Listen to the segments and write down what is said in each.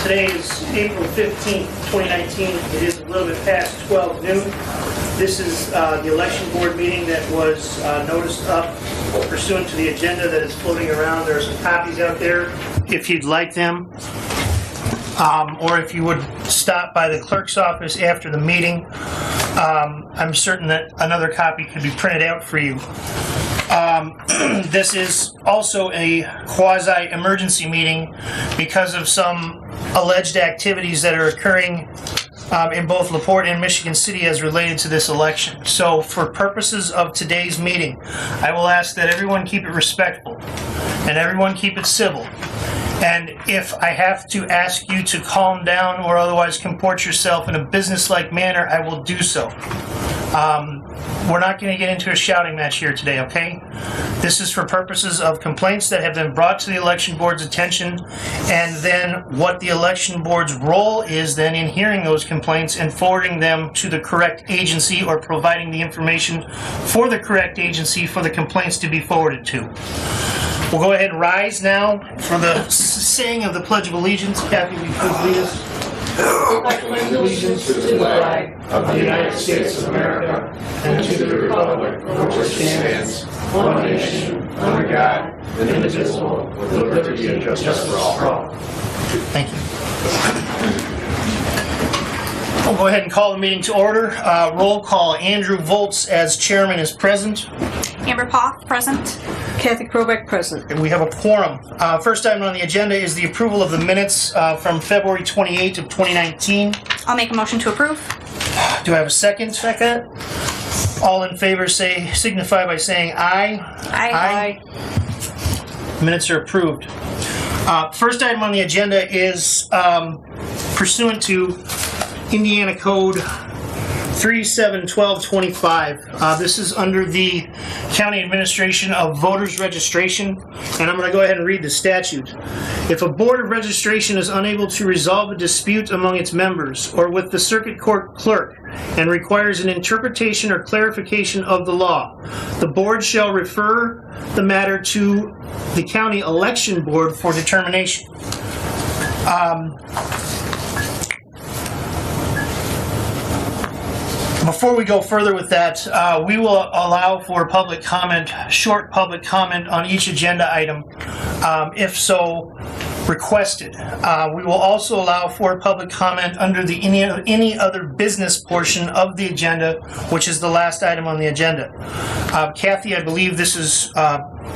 Today is April 15th, 2019. It is a little bit past 12 noon. This is the election board meeting that was noticed up pursuant to the agenda that is floating around. There are some copies out there if you'd like them. Or if you would stop by the clerk's office after the meeting, I'm certain that another copy could be printed out for you. This is also a quasi-emergency meeting because of some alleged activities that are occurring in both LaPorte and Michigan City as related to this election. So for purposes of today's meeting, I will ask that everyone keep it respectful and everyone keep it civil. And if I have to ask you to calm down or otherwise comport yourself in a business-like manner, I will do so. We're not going to get into a shouting match here today, okay? This is for purposes of complaints that have been brought to the election board's attention, and then what the election board's role is then in hearing those complaints and forwarding them to the correct agency or providing the information for the correct agency for the complaints to be forwarded to. We'll go ahead and rise now for the saying of the Pledge of Allegiance. Kathy, will you please lead us? I pledge allegiance to the flag of the United States of America and to the republic for which it stands, one nation, under God, indivisible, with liberty and justice for all. Thank you. We'll go ahead and call the meeting to order. Roll call. Andrew Volz as chairman is present. Amber Poff, present. Kathy Krobeck, present. And we have a quorum. First item on the agenda is the approval of the minutes from February 28th of 2019. I'll make a motion to approve. Do I have a second? Second. All in favor signify by saying aye. Aye. Minutes are approved. First item on the agenda is pursuant to Indiana Code 371225. This is under the County Administration of Voters Registration, and I'm going to go ahead and read the statute. If a board of registration is unable to resolve a dispute among its members or with the circuit court clerk and requires an interpretation or clarification of the law, the board shall refer the matter to the County Election Board for determination. Before we go further with that, we will allow for public comment, short public comment on each agenda item, if so requested. We will also allow for public comment under the any other business portion of the agenda, which is the last item on the agenda. Kathy, I believe this is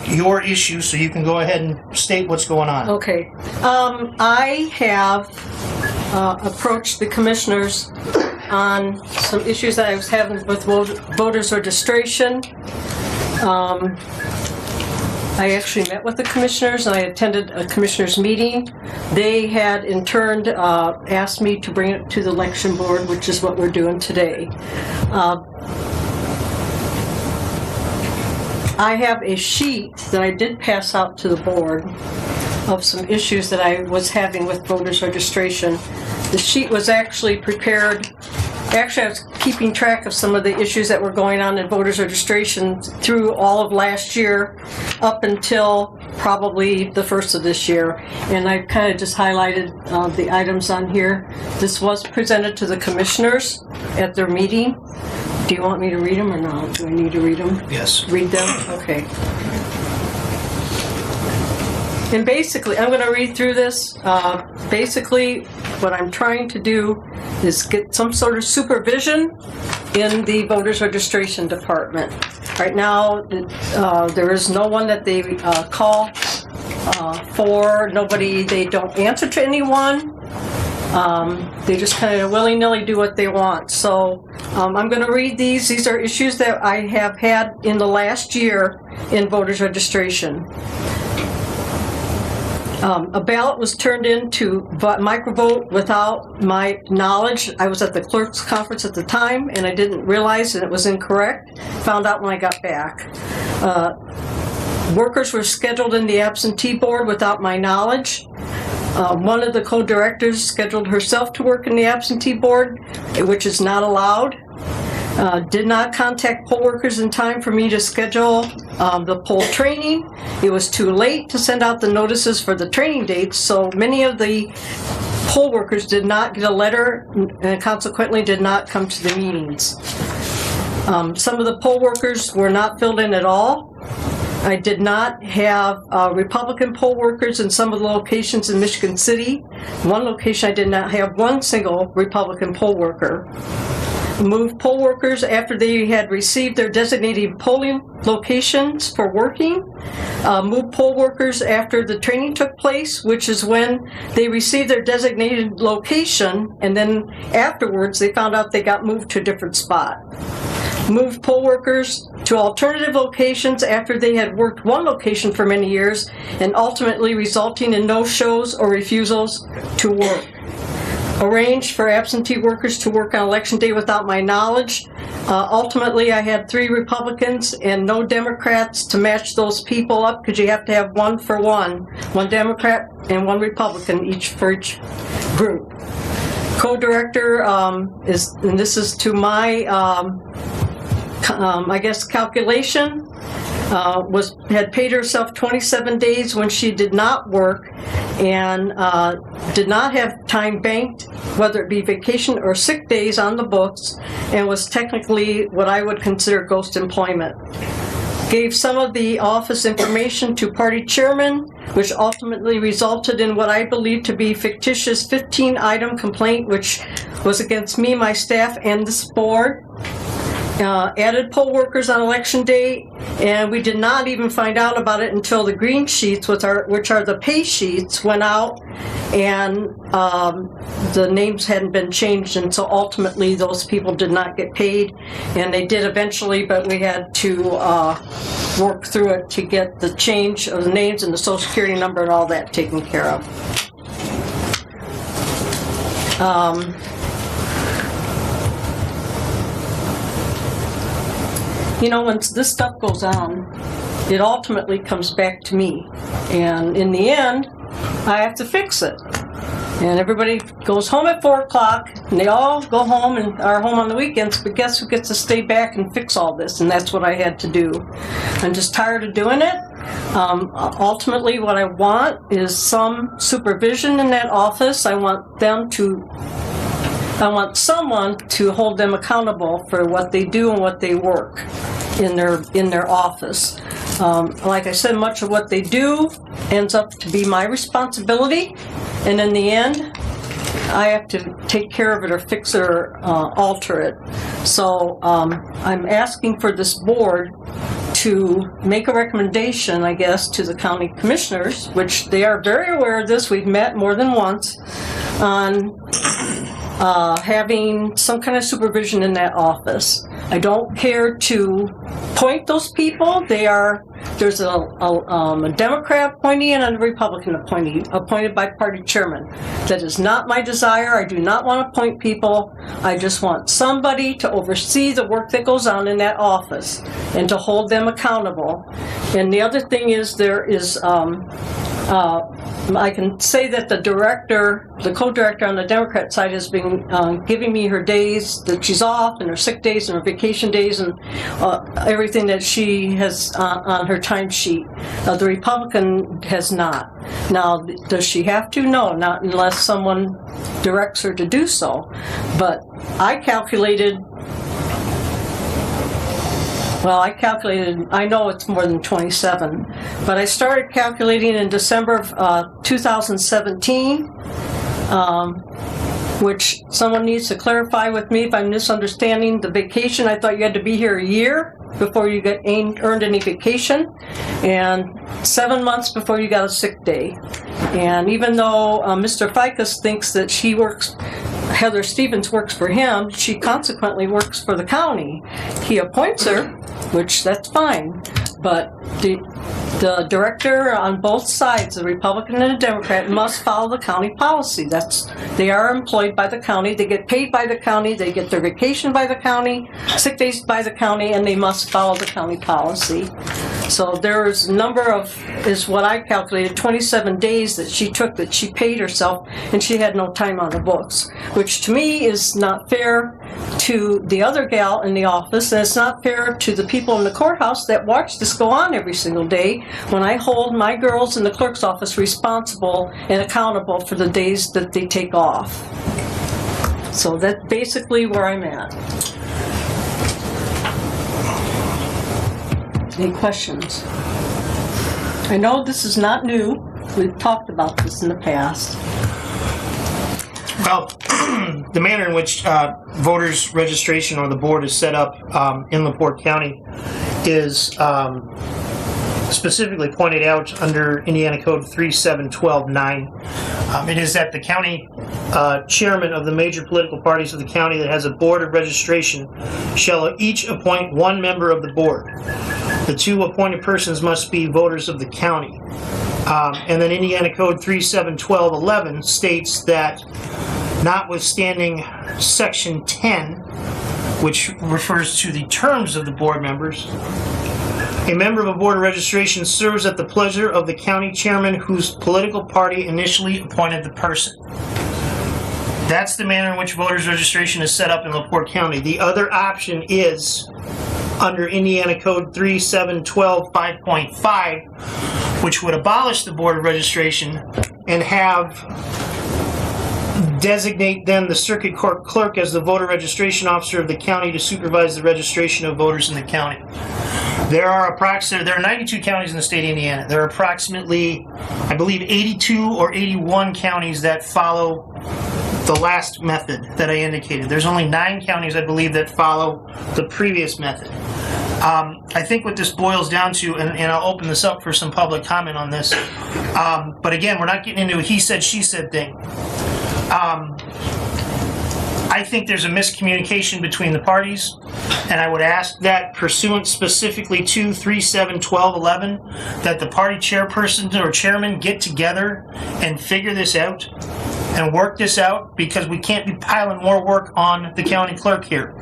your issue, so you can go ahead and state what's going on. Okay. I have approached the commissioners on some issues that I was having with voters registration. I actually met with the commissioners and I attended a commissioners meeting. They had in turn asked me to bring it to the election board, which is what we're doing today. I have a sheet that I did pass out to the board of some issues that I was having with voters registration. The sheet was actually prepared. Actually, I was keeping track of some of the issues that were going on in voters registration through all of last year up until probably the first of this year. And I kind of just highlighted the items on here. This was presented to the commissioners at their meeting. Do you want me to read them or not? Do I need to read them? Yes. Read them? Okay. And basically, I'm going to read through this. Basically, what I'm trying to do is get some sort of supervision in the voters registration department. Right now, there is no one that they call for. Nobody, they don't answer to anyone. They just kind of willy-nilly do what they want. So I'm going to read these. These are issues that I have had in the last year in voters registration. A ballot was turned in to microvote without my knowledge. I was at the clerk's conference at the time, and I didn't realize that it was incorrect. Found out when I got back. Workers were scheduled in the absentee board without my knowledge. One of the co-directors scheduled herself to work in the absentee board, which is not allowed. Did not contact poll workers in time for me to schedule the poll training. It was too late to send out the notices for the training dates, so many of the poll workers did not get a letter and consequently did not come to the meetings. Some of the poll workers were not filled in at all. I did not have Republican poll workers in some of the locations in Michigan City. One location I did not have one single Republican poll worker. Moved poll workers after they had received their designated polling locations for working. Moved poll workers after the training took place, which is when they received their designated location, and then afterwards they found out they got moved to a different spot. Moved poll workers to alternative locations after they had worked one location for many years and ultimately resulting in no-shows or refusals to work. Arranged for absentee workers to work on election day without my knowledge. Ultimately, I had 3 Republicans and no Democrats to match those people up because you have to have 1 for 1. 1 Democrat and 1 Republican each for each group. Co-director is, and this is to my, I guess, calculation, had paid herself 27 days when she did not work and did not have time banked, whether it be vacation or sick days on the books, and was technically what I would consider ghost employment. Gave some of the office information to party chairman, which ultimately resulted in what I believe to be fictitious 15-item complaint, which was against me, my staff, and this board. Added poll workers on election day, and we did not even find out about it until the green sheets, which are the pay sheets, went out, and the names hadn't been changed, and so ultimately those people did not get paid, and they did eventually, but we had to work through it to get the change of the names and the social security number and all that taken care of. You know, when this stuff goes on, it ultimately comes back to me. And in the end, I have to fix it. And everybody goes home at 4 o'clock, and they all go home and are home on the weekends, but guess who gets to stay back and fix all this? And that's what I had to do. I'm just tired of doing it. Ultimately, what I want is some supervision in that office. I want someone to hold them accountable for what they do and what they work in their office. Like I said, much of what they do ends up to be my responsibility, and in the end, I have to take care of it or fix it or alter it. So I'm asking for this board to make a recommendation, I guess, to the county commissioners, which they are very aware of this. We've met more than once on having some kind of supervision in that office. I don't care to appoint those people. There's a Democrat appointee and a Republican appointee appointed by party chairman. That is not my desire. I do not want to appoint people. I just want somebody to oversee the work that goes on in that office and to hold them accountable. And the other thing is I can say that the co-director on the Democrat side has been giving me her days that she's off and her sick days and her vacation days and everything that she has on her timesheet. The Republican has not. Now, does she have to? No, not unless someone directs her to do so. But I calculated, I know it's more than 27, but I started calculating in December of 2017, which someone needs to clarify with me if I'm misunderstanding the vacation. I thought you had to be here a year before you earned any vacation, and 7 months before you got a sick day. And even though Mr. Ficus thinks that Heather Stevens works for him, she consequently works for the county. He appoints her, which that's fine, but the director on both sides, the Republican and the Democrat, must follow the county policy. They are employed by the county, they get paid by the county, they get their vacation by the county, sick days by the county, and they must follow the county policy. So there's is what I calculated, 27 days that she took that she paid herself, and she had no time on the books, which to me is not fair to the other gal in the office, and it's not fair to the people in the courthouse that watch this go on every single day when I hold my girls in the clerk's office responsible and accountable for the days that they take off. So that's basically where I'm at. Any questions? I know this is not new. We've talked about this in the past. Well, the manner in which voters registration or the board is set up in LaPorte County is specifically pointed out under Indiana Code 3712-9. It is that the county chairman of the major political parties of the county that has a board of registration shall each appoint one member of the board. The two appointed persons must be voters of the county. And then Indiana Code 3712-11 states that notwithstanding Section 10, which refers to the terms of the board members, a member of a board of registration serves at the pleasure of the county chairman whose political party initially appointed the person. That's the manner in which voters registration is set up in LaPorte County. The other option is under Indiana Code 3712-5.5, which would abolish the board of registration and designate then the circuit court clerk as the voter registration officer of the county to supervise the registration of voters in the county. There are 92 counties in the state of Indiana. There are approximately, I believe, 82 or 81 counties that follow the last method that I indicated. There's only 9 counties, I believe, that follow the previous method. I think what this boils down to, and I'll open this up for some public comment on this, but again, we're not getting into a he said, she said thing. I think there's a miscommunication between the parties, and I would ask that pursuant specifically to 3712-11, that the party chairperson or chairman get together and figure this out and work this out, because we can't be piling more work on the county clerk here.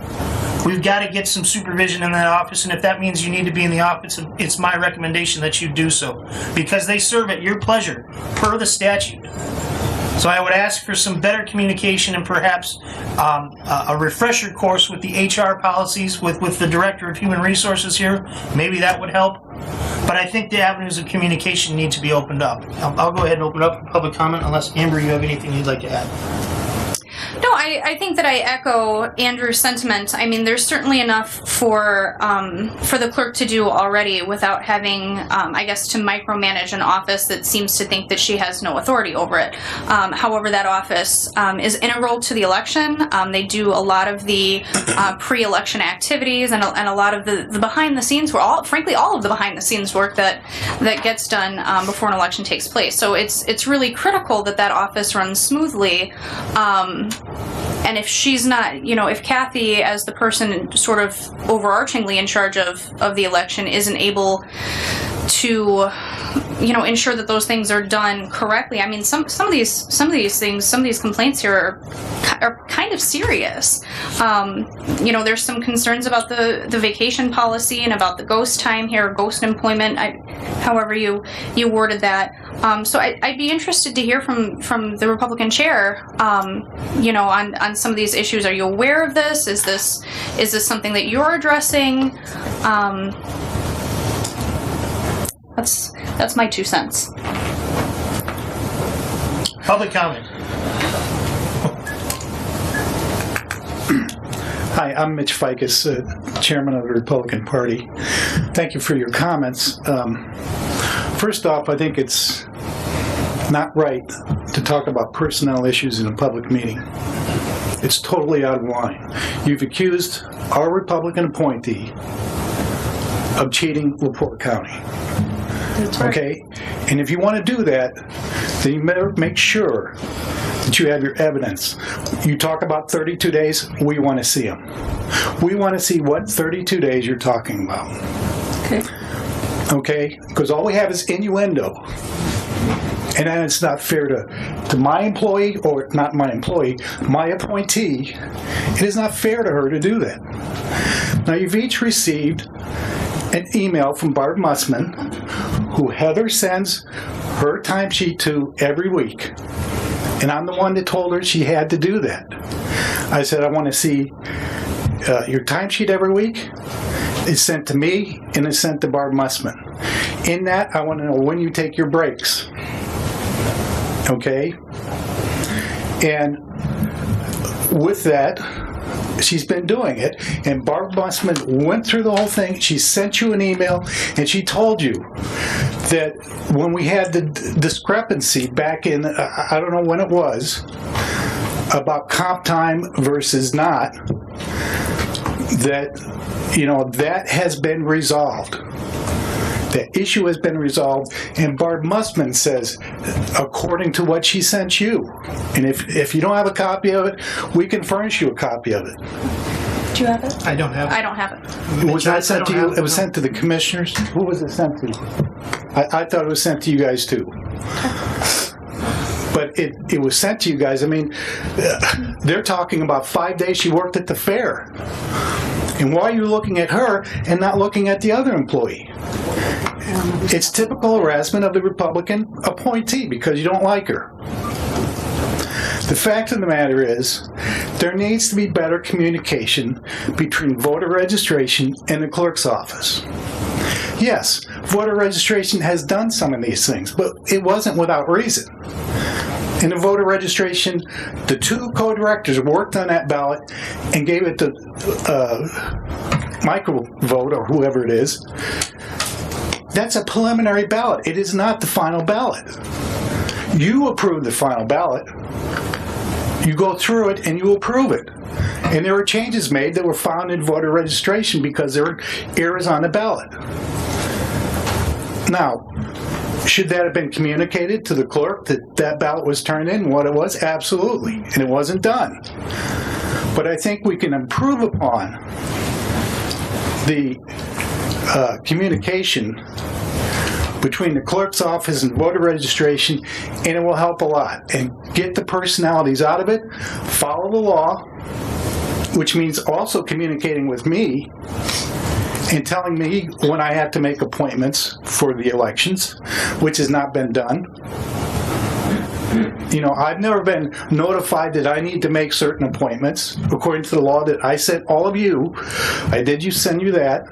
We've got to get some supervision in that office, and if that means you need to be in the office, it's my recommendation that you do so, because they serve at your pleasure per the statute. So I would ask for some better communication and perhaps a refresher course with the HR policies with the Director of Human Resources here. Maybe that would help. But I think the avenues of communication need to be opened up. I'll go ahead and open up for public comment unless, Amber, you have anything you'd like to add. No, I think that I echo Andrew's sentiment. I mean, there's certainly enough for the clerk to do already without having, I guess, to micromanage an office that seems to think that she has no authority over it. However, that office is integral to the election. They do a lot of the pre-election activities and a lot of the behind-the-scenes work, frankly, all of the behind-the-scenes work that gets done before an election takes place. So it's really critical that office runs smoothly. And if she's not, if Kathy, as the person sort of overarchingly in charge of the election, isn't able to, ensure that those things are done correctly. I mean, some of these things, some of these complaints here are kind of serious. There's some concerns about the vacation policy and about the ghost time here, ghost employment, however you worded that. So I'd be interested to hear from the Republican chair, on some of these issues. Are you aware of this? Is this something that you're addressing? That's my 2 cents. Public comment. Hi, I'm Mitch Ficus, Chairman of the Republican Party. Thank you for your comments. First off, I think it's not right to talk about personnel issues in a public meeting. It's totally out of line. You've accused our Republican appointee of cheating LaPorte County. That's right. Okay? And if you want to do that, then you better make sure that you have your evidence. You talk about 32 days, we want to see them. We want to see what 32 days you're talking about. Okay. Okay? Because all we have is innuendo. And then it's not fair to my employee, or not my employee, my appointee. It is not fair to her to do that. Now, you've each received an email from Barb Mussman, who Heather sends her timesheet to every week. And I'm the one that told her she had to do that. I said, I want to see your timesheet every week is sent to me and is sent to Barb Mussman. In that, I want to know when you take your breaks. Okay? And with that, she's been doing it, and Barb Mussman went through the whole thing. She sent you an email, and she told you that when we had the discrepancy back in, I don't know when it was, about comp time versus not, that, that has been resolved. The issue has been resolved, and Barb Mussman says, according to what she sent you. And if you don't have a copy of it, we can furnish you a copy of it. Do you have it? I don't have it. I don't have it. Was that sent to you? It was sent to the commissioners? Who was it sent to? I thought it was sent to you guys too. But it was sent to you guys. I mean, they're talking about 5 days she worked at the fair. And why are you looking at her and not looking at the other employee? It's typical harassment of the Republican appointee because you don't like her. The fact of the matter is, there needs to be better communication between voter registration and the clerk's office. Yes, voter registration has done some of these things, but it wasn't without reason. In the voter registration, the two co-directors worked on that ballot and gave it to micro vote or whoever it is. That's a preliminary ballot. It is not the final ballot. You approve the final ballot. You go through it and you approve it. And there were changes made that were found in voter registration because there were errors on the ballot. Now, should that have been communicated to the clerk that that ballot was turned in, what it was? Absolutely. And it wasn't done. But I think we can improve upon the communication between the clerk's office and voter registration, and it will help a lot. And get the personalities out of it, follow the law, which means also communicating with me and telling me when I have to make appointments for the elections, which has not been done. I've never been notified that I need to make certain appointments according to the law that I sent all of you. I did send you that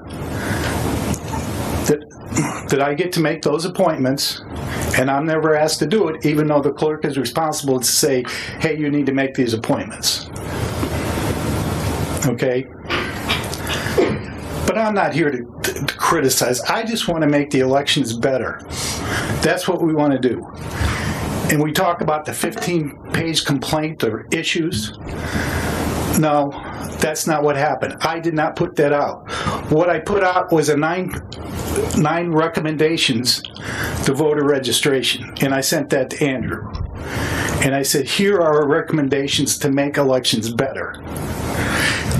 I get to make those appointments, and I'm never asked to do it, even though the clerk is responsible to say, hey, you need to make these appointments. Okay? But I'm not here to criticize. I just want to make the elections better. That's what we want to do. And we talk about the 15-page complaint or issues. No, that's not what happened. I did not put that out. What I put out was a nine recommendations to voter registration, and I sent that to Andrew. And I said, here are our recommendations to make elections better.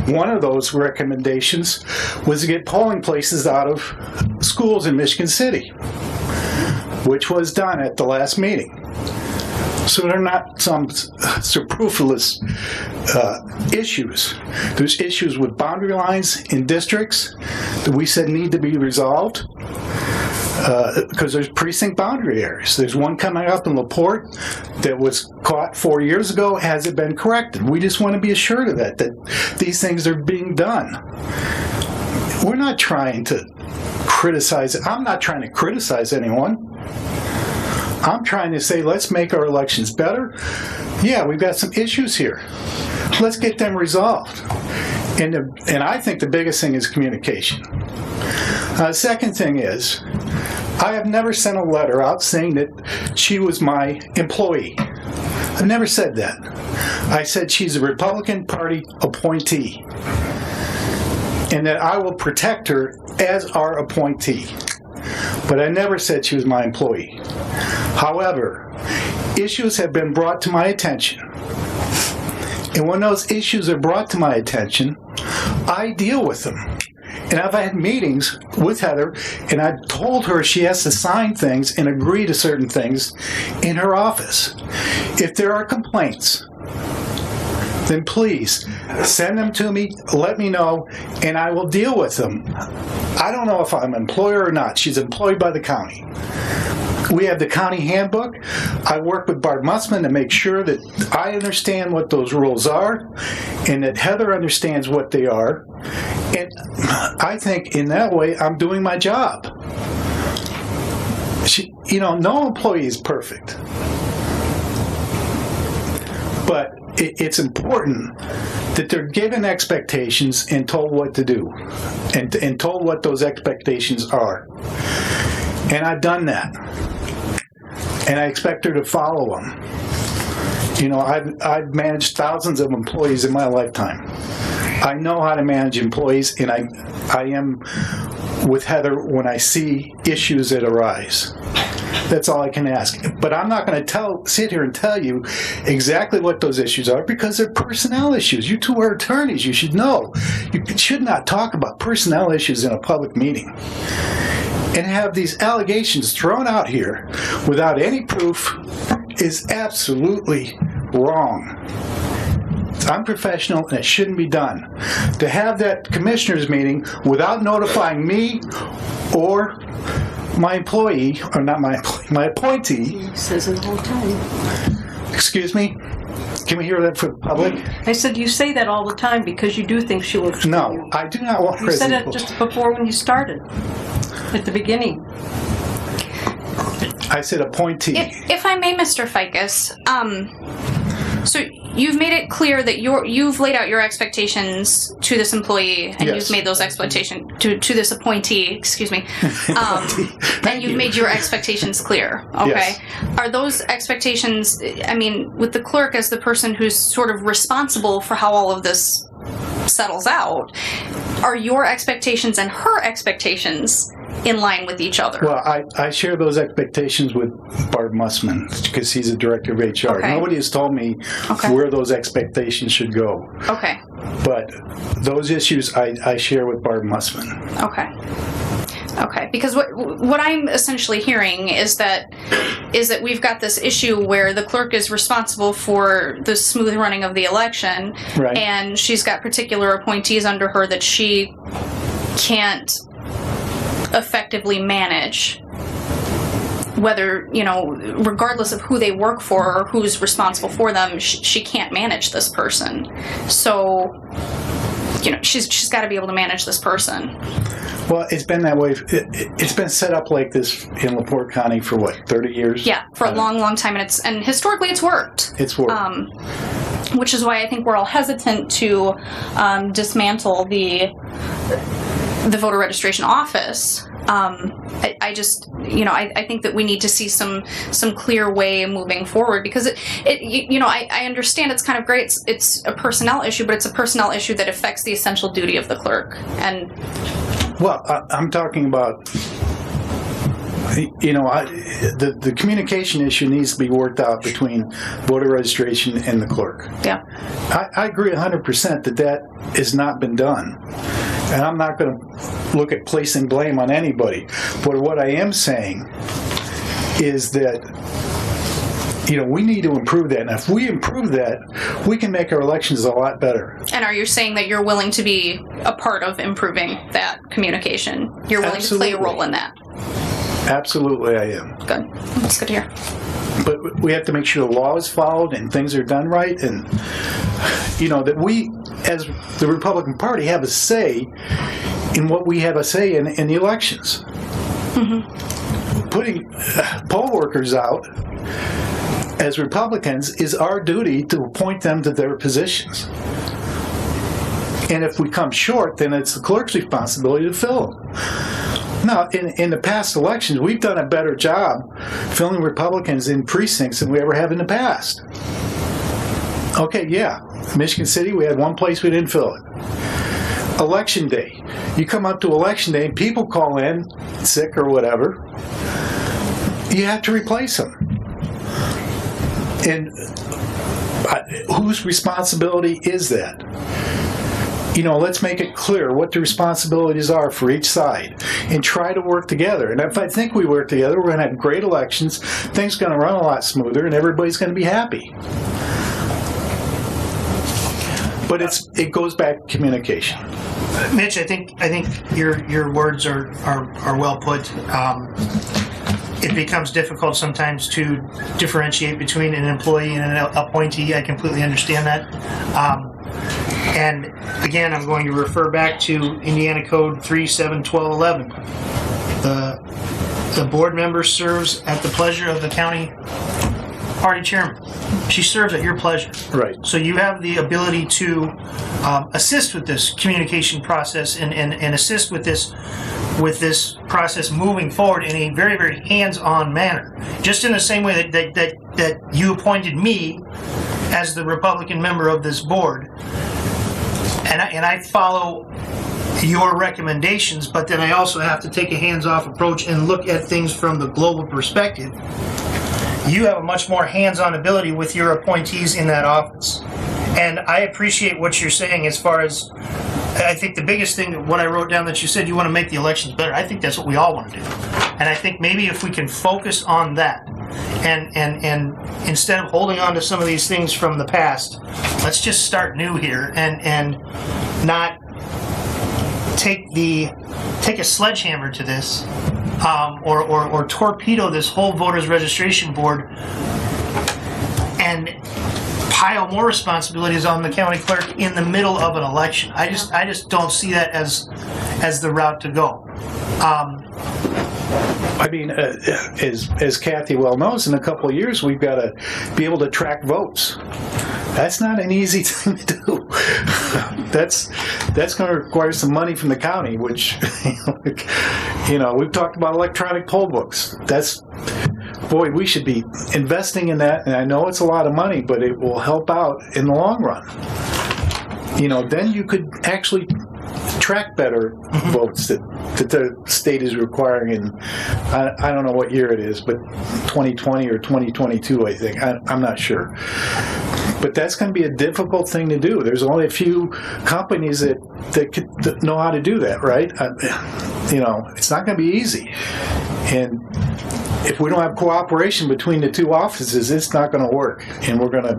One of those recommendations was to get polling places out of schools in Michigan City, which was done at the last meeting. So they're not some superfluous issues. There's issues with boundary lines in districts that we said need to be resolved because there's precinct boundary areas. There's one coming up in LaPorte that was caught 4 years ago. Has it been corrected? We just want to be assured of that these things are being done. We're not trying to criticize it. I'm not trying to criticize anyone. I'm trying to say, let's make our elections better. Yeah, we've got some issues here. Let's get them resolved. And I think the biggest thing is communication. Second thing is, I have never sent a letter out saying that she was my employee. I've never said that. I said she's a Republican Party appointee, and that I will protect her as our appointee. But I never said she was my employee. However, issues have been brought to my attention. And when those issues are brought to my attention, I deal with them. And I've had meetings with Heather, and I've told her she has to sign things and agree to certain things in her office. If there are complaints, then please send them to me, let me know, and I will deal with them. I don't know if I'm an employer or not. She's employed by the county. we have the county handbook. I work with Barb Mussman to make sure that I understand what those rules are and that Heather understands what they are. And I think in that way, I'm doing my job. No employee is perfect. But it's important that they're given expectations and told what to do and told what those expectations are. And I've done that. And I expect her to follow them. I've managed thousands of employees in my lifetime. I know how to manage employees, and I am with Heather when I see issues that arise. That's all I can ask. But I'm not going to sit here and tell you exactly what those issues are because they're personnel issues. You two are attorneys. You should know. You should not talk about personnel issues in a public meeting and have these allegations thrown out here without any proof is absolutely wrong. It's unprofessional and it shouldn't be done. To have that commissioners meeting without notifying me or my employee, or not my employee, my appointee. He says it all the time. Excuse me? Can we hear that for the public? I said you say that all the time because you do think she works for you. No, I do not want You said President it just before when you started, at the beginning. I said appointee. If I may, Mr. Ficus, so you've made it clear that you've laid out your expectations to this employee, and Yes. you've made those expectations to this appointee. Excuse me, and you've made your expectations clear. Okay, Yes. Are those expectations? I mean, with the clerk as the person who's sort of responsible for how all of this settles out, are your expectations and her expectations in line with each other? Well, I share those expectations with Barb Mussman because he's the director of HR. Okay. Nobody has told me where those expectations should go. Okay. But those issues I share with Barb Mussman. Okay. Okay, because what I'm essentially hearing is that we've got this issue where the clerk is responsible for the smooth running of the election, Right. and she's got particular appointees under her that she can't effectively manage, whether, regardless of who they work for or who's responsible for them, she can't manage this person. So, she's got to be able to manage this person. Well, it's been that way. It's been set up like this in LaPorte County for what, 30 years? Yeah, for a long, long time, and historically it's worked. It's worked. Which is why I think we're all hesitant to dismantle the voter registration office. I just, I think that we need to see some clear way moving forward, because I understand it's kind of great. It's a personnel issue, but it's a personnel issue that affects the essential duty of the clerk. And well, I'm talking about, the communication issue needs to be worked out between voter registration and the clerk. yeah, I agree 100% that has not been done. And I'm not going to look at placing blame on anybody. But what I am saying is that, we need to improve that. And if we improve that, we can make our elections a lot better. and are you saying that you're willing to be a part of improving that communication? You're willing Absolutely. to play a role in that? Absolutely, I am. Good. That's good to hear. But we have to make sure the law is followed and things are done right, and that we, as the Republican Party, have a say in what we have a say in the elections. Mm-hmm. Putting poll workers out as Republicans is our duty to appoint them to their positions. And if we come short, then it's the clerk's responsibility to fill them. Now, in the past elections, we've done a better job filling Republicans in precincts than we ever have in the past. Okay, yeah. Michigan City, we had one place we didn't fill it. Election day. You come up to election day and people call in, sick or whatever. You have to replace them. And whose responsibility is that? Let's make it clear what the responsibilities are for each side and try to work together. And if I think we work together, we're going to have great elections, things are going to run a lot smoother, and everybody's going to be happy. But it goes back to communication. Mitch, I think your words are well put. it becomes difficult sometimes to differentiate between an employee and an appointee. I completely understand that. And again, I'm going to refer back to Indiana Code 371211. The board member serves at the pleasure of the county party chairman. She serves at your pleasure. Right. So you have the ability to assist with this communication process and assist with this process moving forward in a very, very hands-on manner. Just in the same way that you appointed me as the Republican member of this board, and I follow your recommendations, but then I also have to take a hands-off approach and look at things from the global perspective. You have a much more hands-on ability with your appointees in that office. And I appreciate what you're saying as far as, I think the biggest thing, what I wrote down that you said, you want to make the elections better. I think that's what we all want to do. And I think maybe if we can focus on that and instead of holding on to some of these things from the past, let's just start new here and not take a sledgehammer to this, or torpedo this whole voters registration board and pile more responsibilities on the county clerk in the middle of an election. I just don't see that as the route to go. I mean, as Kathy well knows, in a couple of years we've got to be able to track votes. That's not an easy thing to do. That's going to require some money from the county, which, we've talked about electronic poll books. Boy, we should be investing in that, and I know it's a lot of money, but it will help out in the long run. Then you could actually track better votes that the state is requiring in, I don't know what year it is, but 2020 or 2022, I think. I'm not sure. But that's going to be a difficult thing to do. There's only a few companies that know how to do that, right? It's not going to be easy. And if we don't have cooperation between the two offices, it's not going to work. And we're going to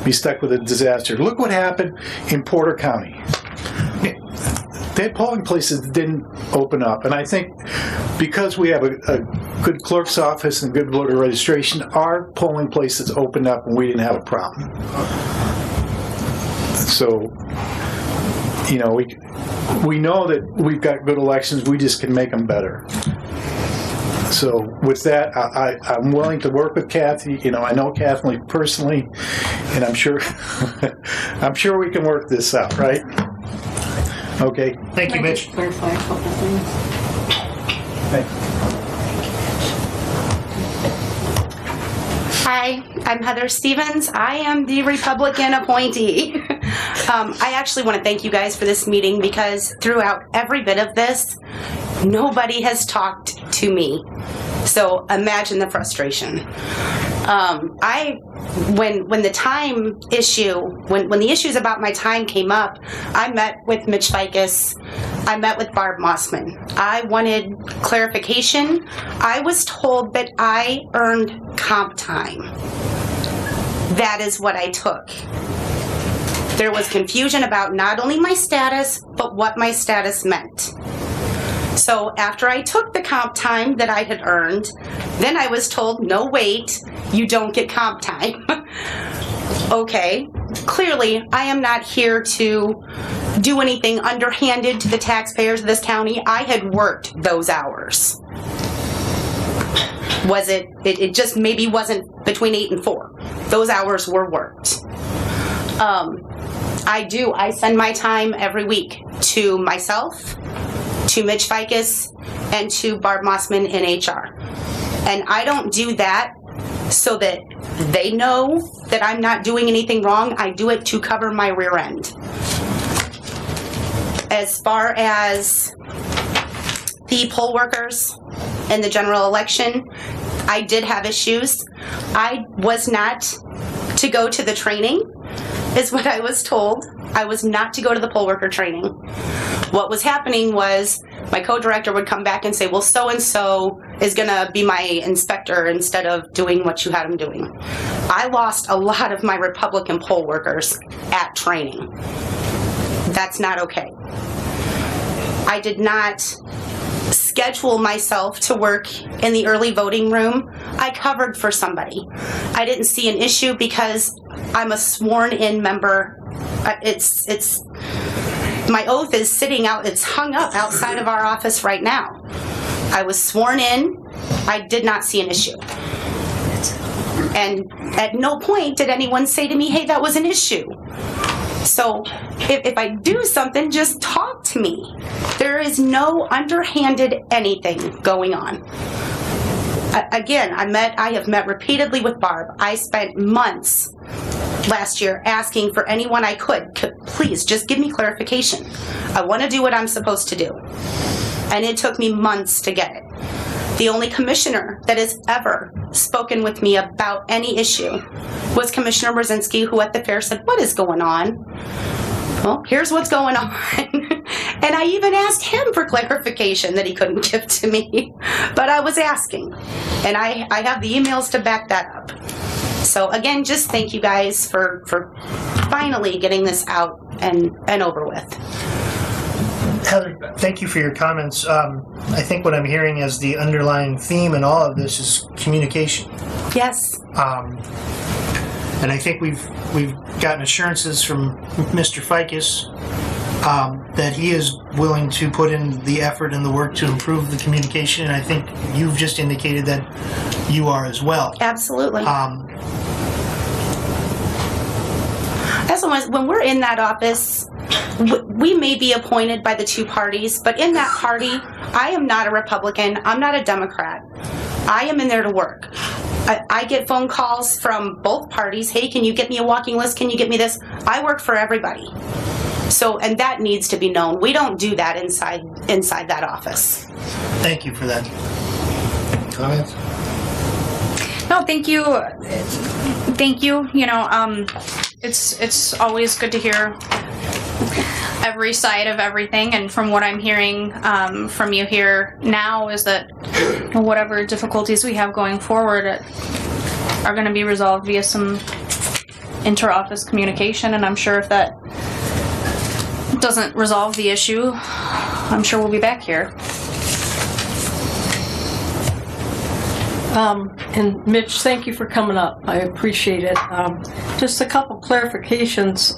be stuck with a disaster. Look what happened in Porter County. They had polling places that didn't open up. And I think because we have a good clerk's office and good voter registration, our polling places opened up and we didn't have a problem. So, we know that we've got good elections. We just can make them better. So with that, I'm willing to work with Kathy. I know Kathleen personally, and I'm sure we can work this out, right? Okay. Thank you, Mitch. Clarify a couple things. Hi, I'm Heather Stevens. I am the Republican appointee. I actually want to thank you guys for this meeting because throughout every bit of this, nobody has talked to me. So imagine the frustration. When the time issue, when the issues about my time came up, I met with Mitch Ficus. I met with Barb Mossman. I wanted clarification. I was told that I earned comp time. That is what I took. There was confusion about not only my status, but what my status meant. So after I took the comp time that I had earned, then I was told, no, wait, you don't get comp time. Okay, clearly I am not here to do anything underhanded to the taxpayers of this county. I had worked those hours. It just maybe wasn't between 8 and 4. Those hours were worked. I send my time every week to myself, to Mitch Ficus, and to Barb Mossman in HR. And I don't do that so that they know that I'm not doing anything wrong. I do it to cover my rear end. As far as the poll workers in the general election, I did have issues. I was not to go to the training, is what I was told. I was not to go to the poll worker training. What was happening was my co-director would come back and say, well, so-and-so is going to be my inspector instead of doing what you had him doing. I lost a lot of my Republican poll workers at training. That's not okay. I did not schedule myself to work in the early voting room, I covered for somebody. I didn't see an issue because I'm a sworn-in member. It's my oath is sitting out. It's hung up outside of our office right now. I was sworn in. I did not see an issue. And at no point did anyone say to me, hey, that was an issue. So if I do something, just talk to me. There is no underhanded anything going on. Again, I have met repeatedly with Barb. I spent months last year asking for anyone I could, please just give me clarification. I want to do what I'm supposed to do. And it took me months to get it. The only commissioner that has ever spoken with me about any issue was Commissioner Brzezinski, who at the fair said, what is going on? Well, here's what's going on. And I even asked him for clarification that he couldn't give to me. But I was asking. And I have the emails to back that up. So again, just thank you guys for finally getting this out and over with. Heather, thank you for your comments. I think what I'm hearing as the underlying theme in all of this is communication. Yes. And I think we've gotten assurances from Mr. Ficus that he is willing to put in the effort and the work to improve the communication, and I think you've just indicated that you are as well. Absolutely. That's when we're in that office, we may be appointed by the two parties, but in that party, I am not a Republican. I'm not a Democrat. I am in there to work. I get phone calls from both parties. Hey, can you get me a walking list? Can you get me this? I work for everybody. So, and that needs to be known. We don't do that inside that office. Thank you for that. Comments? No, thank you. Thank you. You know, it's always good to hear every side of everything, and from what I'm hearing from you here now is that whatever difficulties we have going forward are going to be resolved via some inter-office communication, and I'm sure if that doesn't resolve the issue, I'm sure we'll be back here. And Mitch, thank you for coming up. I appreciate it. Just a couple clarifications.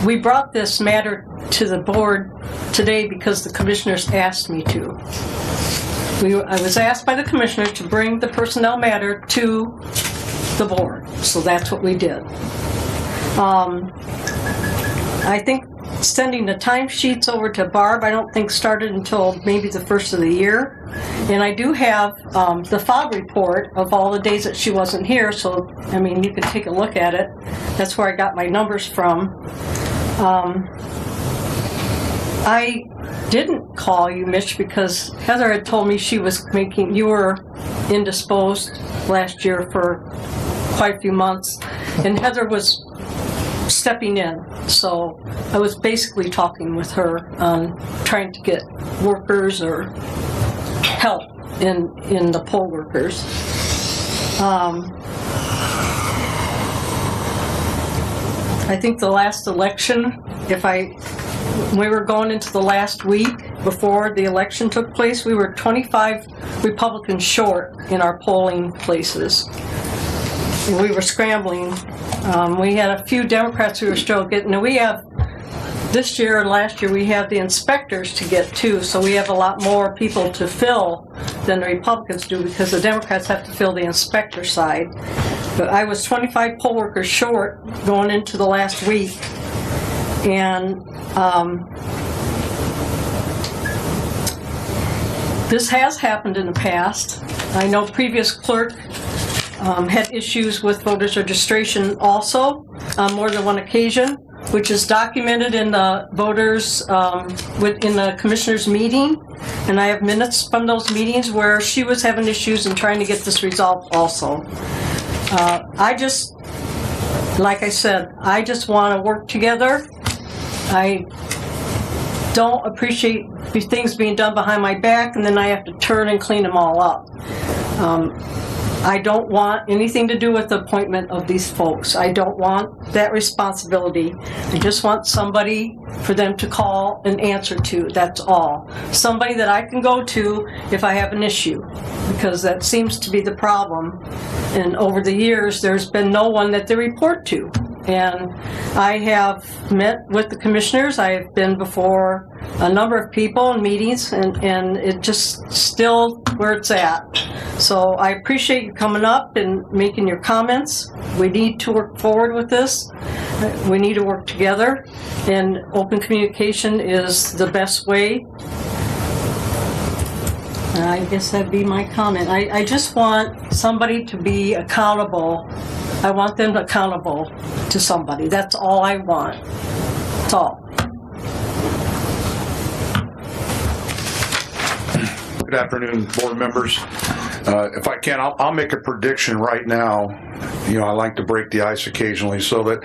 We brought this matter to the board today because the commissioners asked me to. I was asked by the commissioners to bring the personnel matter to the board, so that's what we did. I think sending the timesheets over to Barb, I don't think started until maybe the first of the year. And I do have the fog report of all the days that she wasn't here, so, I mean, you can take a look at it. That's where I got my numbers from. I didn't call you, Mitch, because Heather had told me you were indisposed last year for quite a few months, and Heather was stepping in, so I was basically talking with her on trying to get workers or help in the poll workers. I think the last election, we were going into the last week before the election took place, we were 25 Republicans short in our polling places. And we were scrambling. We had a few Democrats who were still getting. Now we have this year and last year we have the inspectors to get too, so we have a lot more people to fill than the Republicans do because the Democrats have to fill the inspector side. But I was 25 poll workers short going into the last week, and this has happened in the past. I know previous clerk had issues with voters registration also on more than one occasion, which is documented in the voters, in the commissioner's meeting. And I have minutes from those meetings where she was having issues and trying to get this resolved also. Like I said, I just want to work together. I don't appreciate things being done behind my back and then I have to turn and clean them all up. I don't want anything to do with the appointment of these folks. I don't want that responsibility. I just want somebody for them to call and answer to, that's all. Somebody that I can go to if I have an issue, because that seems to be the problem. And over the years, there's been no one that they report to. And I have met with the commissioners. I have been before a number of people in meetings, and it just still where it's at. So I appreciate you coming up and making your comments. We need to work forward with this. We need to work together, and open communication is the best way. I guess that'd be my comment. I just want somebody to be accountable. I want them accountable to somebody. That's all I want. That's all. Good afternoon, board members. If I can, I'll make a prediction right now. You know, I like to break the ice occasionally, so that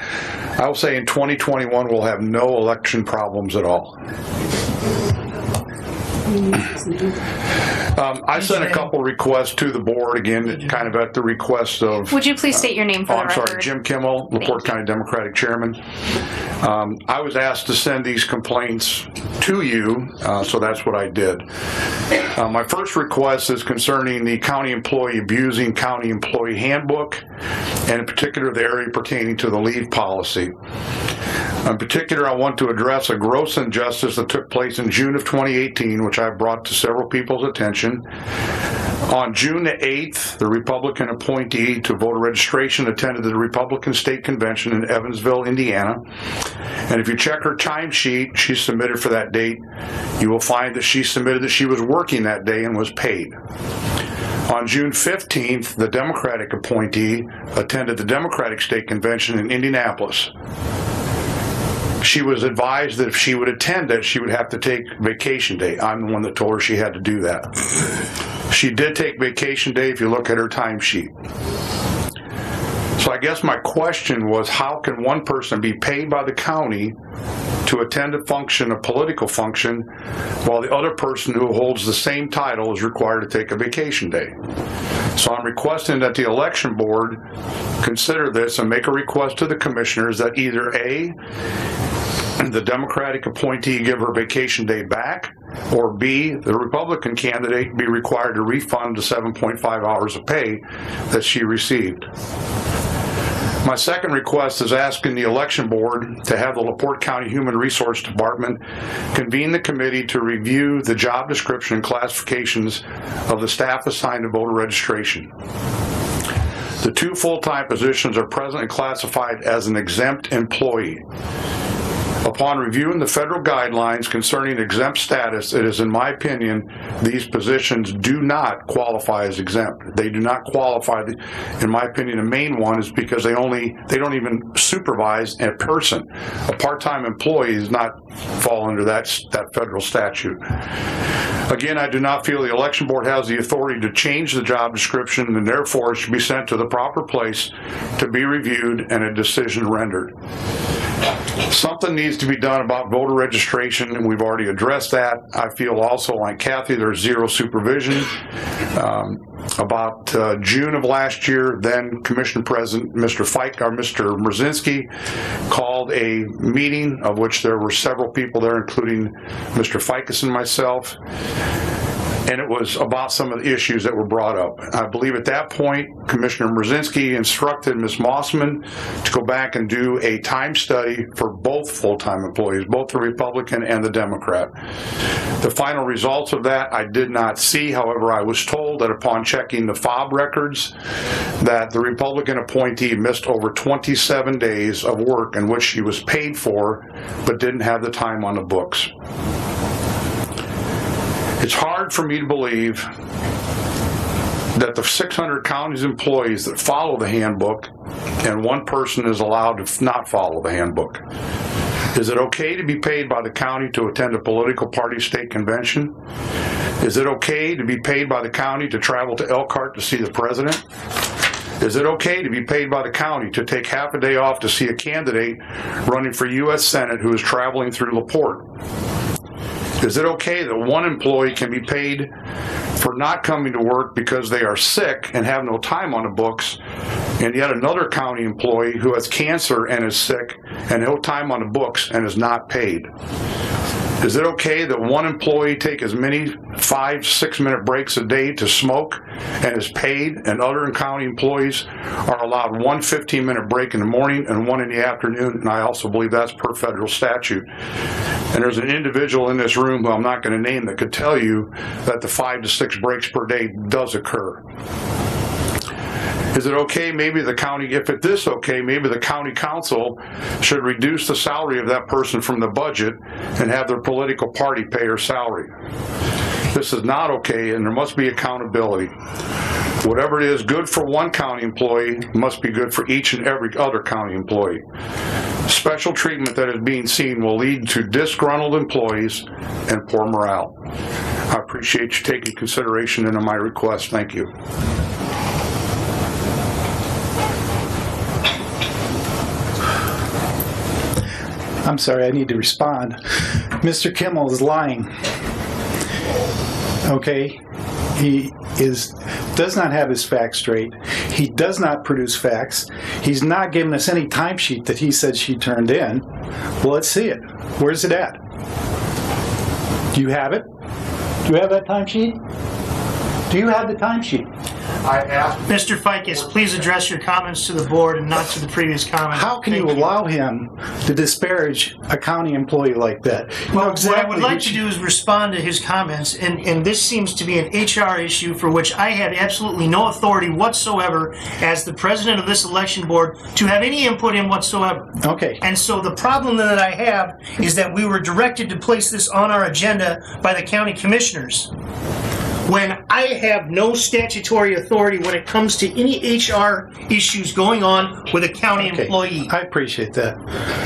I will say in 2021 we'll have no election problems at all. I sent a couple requests to the board, again, kind of at the request of... Would you please state your name for the record? I'm sorry, Jim Kimmel, LaPorte County Democratic Chairman. I was asked to send these complaints to you, so that's what I did. My first request is concerning the county employee abusing county employee handbook, and in particular the area pertaining to the leave policy. In particular, I want to address a gross injustice that took place in June of 2018, which I brought to several people's attention. On June the 8th, the Republican appointee to voter registration attended the Republican State Convention in Evansville, Indiana. And if you check her timesheet she submitted for that date, you will find that she submitted that she was working that day and was paid. On June 15th, the Democratic appointee attended the Democratic State Convention in Indianapolis. She was advised that if she would attend it, she would have to take vacation day. I'm the one that told her she had to do that. She did take vacation day if you look at her timesheet. So I guess my question was, how can one person be paid by the county to attend a function, a political function, while the other person who holds the same title is required to take a vacation day? So I'm requesting that the election board consider this and make a request to the commissioners that either A, the Democratic appointee give her vacation day back, or B, the Republican candidate be required to refund the 7.5 hours of pay that she received. My second request is asking the election board to have the LaPorte County Human Resource Department convene the committee to review the job description and classifications of the staff assigned to voter registration. The two full-time positions are presently classified as an exempt employee. Upon reviewing the federal guidelines concerning exempt status, it is in my opinion these positions do not qualify as exempt. They do not qualify. In my opinion, the main one is because they don't even supervise a person. A part-time employee does not fall under that federal statute. Again, I do not feel the election board has the authority to change the job description, and therefore it should be sent to the proper place to be reviewed and a decision rendered. Something needs to be done about voter registration, and we've already addressed that. I feel also, like Kathy, there's zero supervision. About June of last year, then Commission President Mr. Mrzinski called a meeting of which there were several people there, including Mr. Ficus and myself. And it was about some of the issues that were brought up. I believe at that point, Commissioner Mrzinski instructed Ms. Mossman to go back and do a time study for both full-time employees, both the Republican and the Democrat. The final results of that I did not see. However, I was told that upon checking the FOB records that the Republican appointee missed over 27 days of work in which she was paid for but didn't have the time on the books. It's hard for me to believe that the 600 counties employees that follow the handbook and one person is allowed to not follow the handbook. Is it okay to be paid by the county to attend a political party state convention? Is it okay to be paid by the county to travel to Elkhart to see the president? Is it okay to be paid by the county to take half a day off to see a candidate running for U.S. Senate who is traveling through LaPorte? Is it okay that one employee can be paid for not coming to work because they are sick and have no time on the books, and yet another county employee who has cancer and is sick and no time on the books and is not paid? Is it okay that one employee take as many 5-6 minute breaks a day to smoke and is paid, and other county employees are allowed one 15-minute break in the morning and one in the afternoon? And I also believe that's per federal statute. And there's an individual in this room who I'm not going to name that could tell you that the 5 to 6 breaks per day does occur. Is it okay, maybe the county, if it is okay, maybe the county council should reduce the salary of that person from the budget and have their political party pay her salary? This is not okay, and there must be accountability. Whatever it is good for one county employee must be good for each and every other county employee. Special treatment that is being seen will lead to disgruntled employees and poor morale. I appreciate you taking consideration into my request. Thank you. I'm sorry, I need to respond. Mr. Kimmel is lying. Okay? He does not have his facts straight. He does not produce facts. He's not given us any timesheet that he said she turned in. Well, let's see it. Where's it at? Do you have it? Do you have that timesheet? Do you have the timesheet? I asked. Mr. Ficus, please address your comments to the board and not to the previous comment. How can you allow him to disparage a county employee like that? Well, what I would like to do is respond to his comments, and this seems to be an HR issue for which I have absolutely no authority whatsoever as the president of this election board to have any input in whatsoever. Okay. And so the problem that I have is that we were directed to place this on our agenda by the county commissioners, when I have no statutory authority when it comes to any HR issues going on with a county employee. I appreciate that.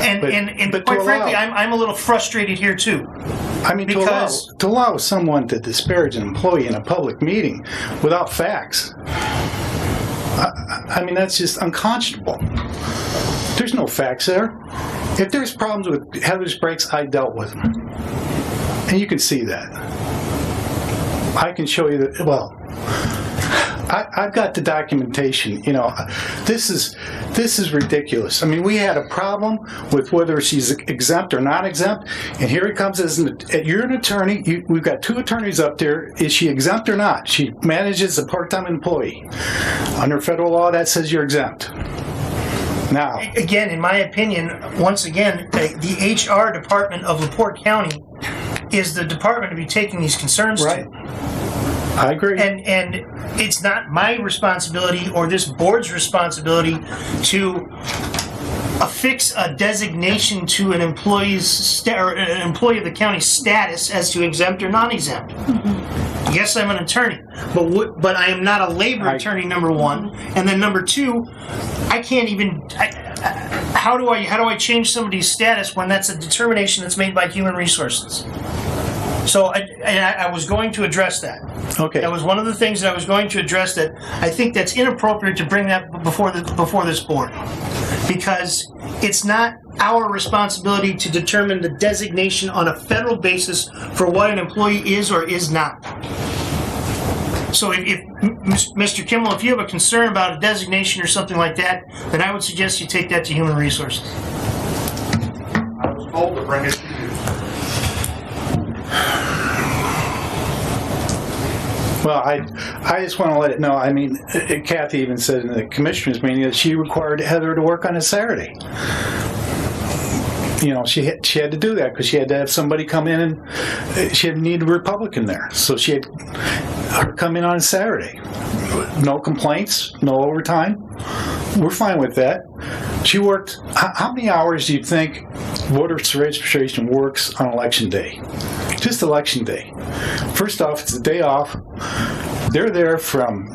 And quite frankly, I'm a little frustrated here too. I mean, to allow someone to disparage an employee in a public meeting without facts, I mean, that's just unconscionable. There's no facts there. If there's problems with Heather's breaks, I dealt with them. And you can see that. I can show you that. Well, I've got the documentation. You know, this is ridiculous. I mean, we had a problem with whether she's exempt or not exempt, and here it comes as you're an attorney. We've got 2 attorneys up there. Is she exempt or not? She manages a part-time employee. Under federal law, that says you're exempt. Now, again, in my opinion, once again, the HR department of LaPorte County is the department to be taking these concerns right. to. I agree. And it's not my responsibility or this board's responsibility to affix a designation to an employee's or an employee of the county's status as to exempt or non-exempt. Mm-hmm. Yes, I'm an attorney, but I am not a labor attorney. Number one, and then number two, I can't even. How do I change somebody's status when that's a determination that's made by human resources? So I was going to address that. Okay. That was one of the things that I was going to address, that I think that's inappropriate to bring that before this board, because it's not our responsibility to determine the designation on a federal basis for what an employee is or is not. So if Mr. Kimmel, if you have a concern about a designation or something like that, then I would suggest you take that to human resources. I was told to bring it to you. Well, I just want to let it know. I mean, Kathy even said in the commissioners meeting that she required Heather to work on a Saturday. You know, she had to do that because she had to have somebody come in, and she had need a Republican there, so she had her come in on a Saturday. No complaints, no overtime. We're fine with that. She worked. How many hours do you think voter registration works on election day? Just election day. First off, it's a day off. They're there from,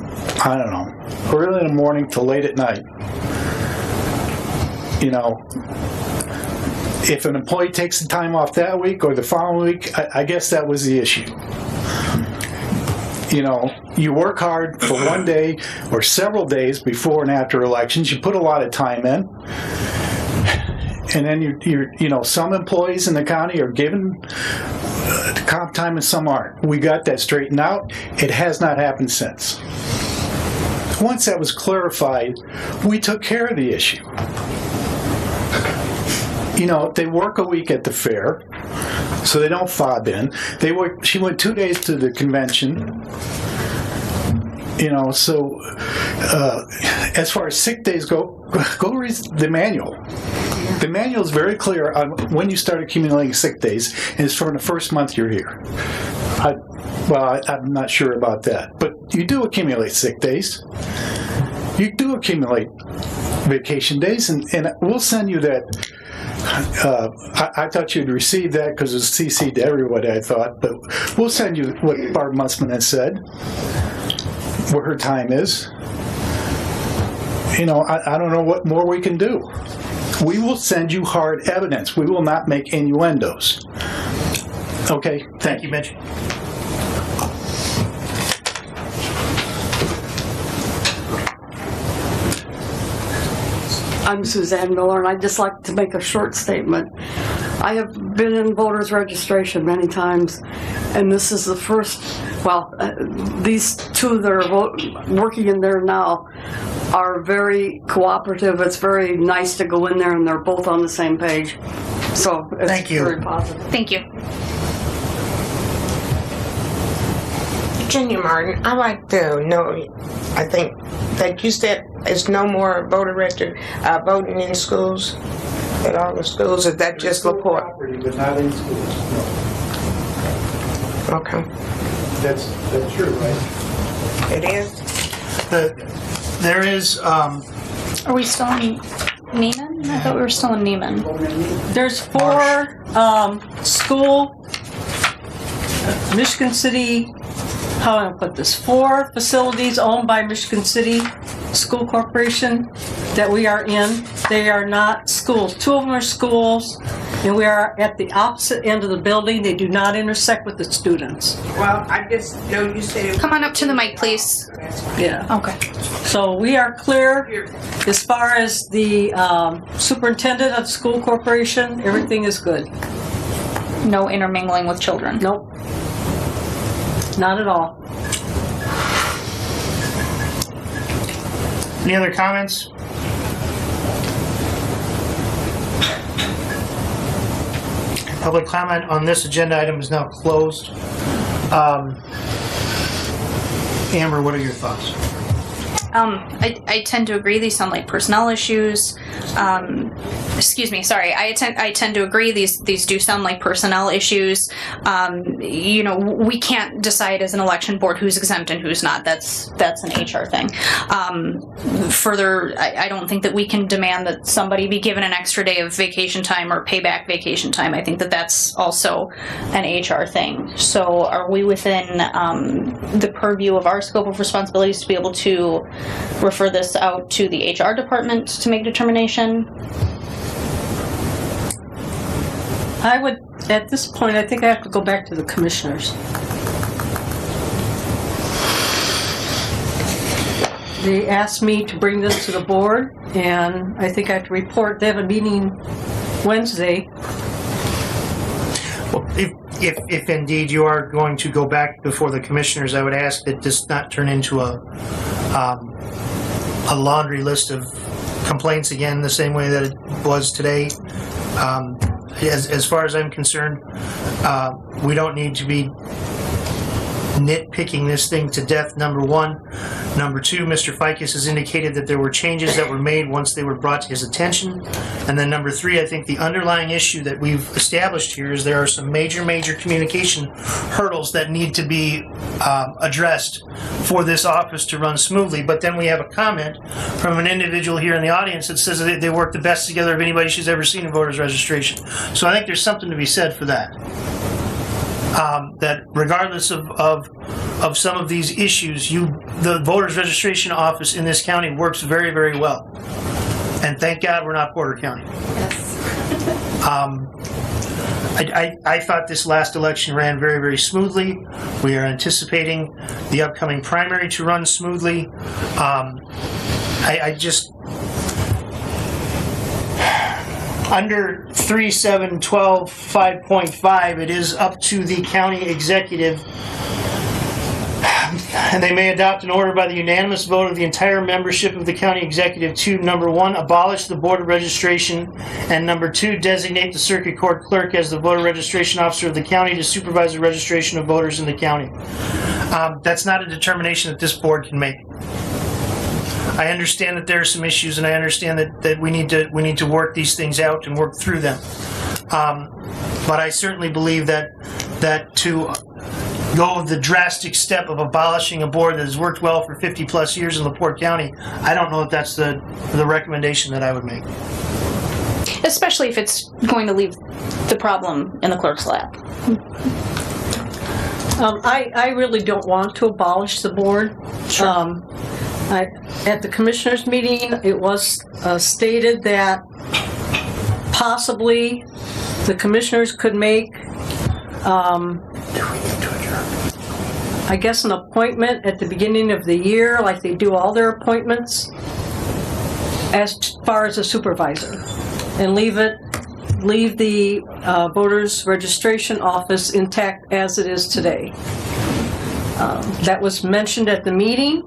I don't know, early in the morning till late at night. You know, if an employee takes the time off that week or the following week, I guess that was the issue. You know, you work hard for one day or several days before and after elections. You put a lot of time in. And then you know, some employees in the county are given overtime and some aren't. We got that straightened out. It has not happened since. Once that was clarified, we took care of the issue. You know, they work a week at the fair, so they don't fob in. She went 2 days to the convention. You know, so as far as sick days go read the manual. The manual is very clear on when you start accumulating sick days, and it's from the first month you're here. I'm not sure about that, but you do accumulate sick days. You do accumulate vacation days, and we'll send you that. I thought you'd receive that because it's CC'd to everybody, I thought, but we'll send you what Barb Musman has said, where her time is. You know, I don't know what more we can do. We will send you hard evidence. We will not make innuendos. Okay, Thank you, Mitch. I'm Suzanne Miller, and I'd just like to make a short statement. I have been in voters registration many times, and this is the first, these two that are working in there now are very cooperative. It's very nice to go in there, and they're both on the same page. So it's Thank you. very positive. Thank you. Virginia Martin, I'd like to know, I think that you said there's no more voting in schools, at all the schools. Is that just LaPorte? Property, but not in schools. No. Okay. That's true, right? It is? There is, Are we still in Neiman? I thought we were still in Neiman. There's 4 school, Michigan City, how do I put this? 4 facilities owned by Michigan City School Corporation that we are in. They are not schools. 2 of them are schools, and we are at the opposite end of the building. They do not intersect with the students. Well, I just know you said it. Come on up to the mic, please. Yeah. Okay. So we are clear as far as the superintendent of the school corporation. Everything is good. No intermingling with children. Nope. Not at all. any other comments? Public comment on this agenda item is now closed. Amber, what are your thoughts? I tend to agree. These sound like personnel issues. Excuse me. Sorry. I tend to agree. These do sound like personnel issues. You know, we can't decide as an election board who's exempt and who's not. That's an HR thing. Further, I don't think that we can demand that somebody be given an extra day of vacation time or pay back vacation time. I think that that's also an HR thing. So, are we within the purview of our scope of responsibilities to be able to refer this out to the HR department to make determination? I would, at this point, I think I have to go back to the commissioners. They asked me to bring this to the board, and I think I have to report. They have a meeting Wednesday. Well, if indeed you are going to go back before the commissioners, I would ask that this not turn into a laundry list of complaints again, the same way that it was today. As far as I'm concerned, we don't need to be nitpicking this thing to death, number one. Number two, Mr. Ficus has indicated that there were changes that were made once they were brought to his attention. And then number three, I think the underlying issue that we've established here is there are some major communication hurdles that need to be addressed for this office to run smoothly. But then we have a comment from an individual here in the audience that says that they work the best together of anybody she's ever seen in voters registration. So I think there's something to be said for that. That regardless of some of these issues, the voters registration office in this county works very, very well. And thank God we're not Porter County. Yes. I thought this last election ran very, very smoothly. We are anticipating the upcoming primary to run smoothly. under 3712.5.5, it is up to the county executive, and they may adopt an order by the unanimous vote of the entire membership of the county executive to, number 1, abolish the board of registration, and number 2, designate the circuit court clerk as the voter registration officer of the county to supervise the registration of voters in the county. That's not a determination that this board can make. I understand that there are some issues, and I understand that we need to work these things out and work through them. But I certainly believe that to go the drastic step of abolishing a board that has worked well for 50 plus years in LaPorte County, I don't know if that's the recommendation that I would make. Especially if it's going to leave the problem in the clerk's lap. I really don't want to abolish the board. Sure. At the commissioners' meeting, it was stated that possibly the commissioners could make, I guess, an appointment at the beginning of the year, like they do all their appointments, as far as a supervisor, and leave the voters registration office intact as it is today. That was mentioned at the meeting.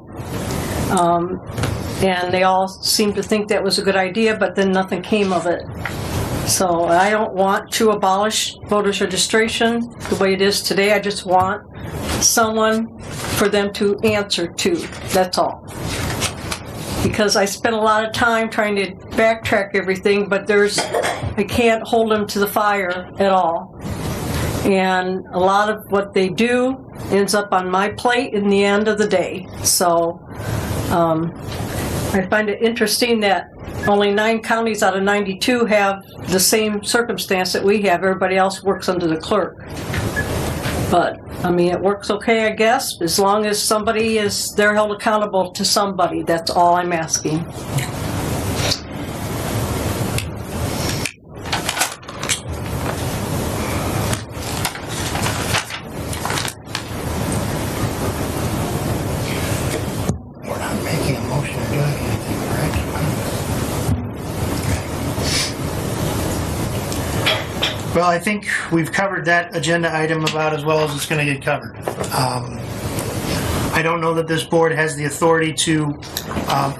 And they all seemed to think that was a good idea, but then nothing came of it. So I don't want to abolish voters registration the way it is today. I just want someone for them to answer to. That's all. Because I spent a lot of time trying to backtrack everything, but I can't hold them to the fire at all. And a lot of what they do ends up on my plate in the end of the day. So I find it interesting that only 9 counties out of 92 have the same circumstance that we have. Everybody else works under the clerk. But, I mean, it works okay, I guess, as long as they're held accountable to somebody. That's all I'm asking. Well, I think we've covered that agenda item about as well as it's going to get covered. I don't know that this board has the authority to,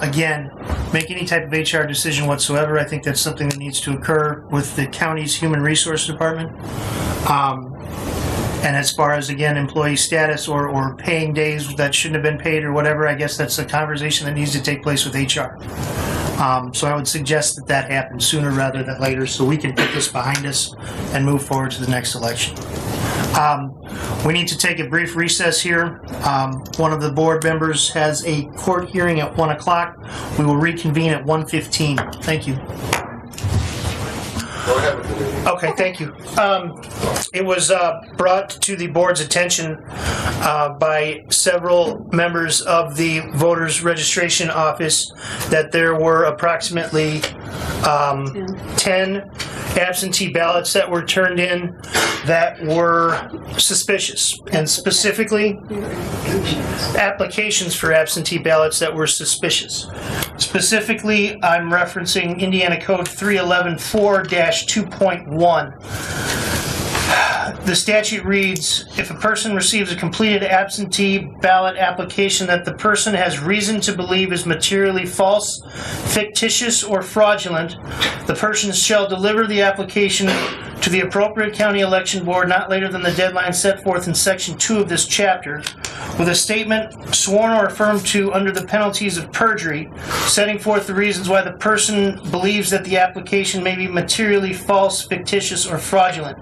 again, make any type of HR decision whatsoever. I think that's something that needs to occur with the county's Human Resource Department. And as far as, again, employee status or paying days that shouldn't have been paid or whatever, I guess that's a conversation that needs to take place with HR. So I would suggest that happens sooner rather than later so we can put this behind us and move forward to the next election. We need to take a brief recess here. One of the board members has a court hearing at 1 o'clock. We will reconvene at 1:15. Thank you. Go ahead with the meeting. Okay, thank you. It was brought to the board's attention by several members of the voters registration office that there were approximately 10 absentee ballots that were turned in that were suspicious, and specifically applications for absentee ballots that were suspicious. Specifically, I'm referencing Indiana Code 311-4-2.1. The statute reads, if a person receives a completed absentee ballot application that the person has reason to believe is materially false, fictitious, or fraudulent, the person shall deliver the application to the appropriate county election board not later than the deadline set forth in section 2 of this chapter, with a statement sworn or affirmed to under the penalties of perjury, setting forth the reasons why the person believes that the application may be materially false, fictitious, or fraudulent.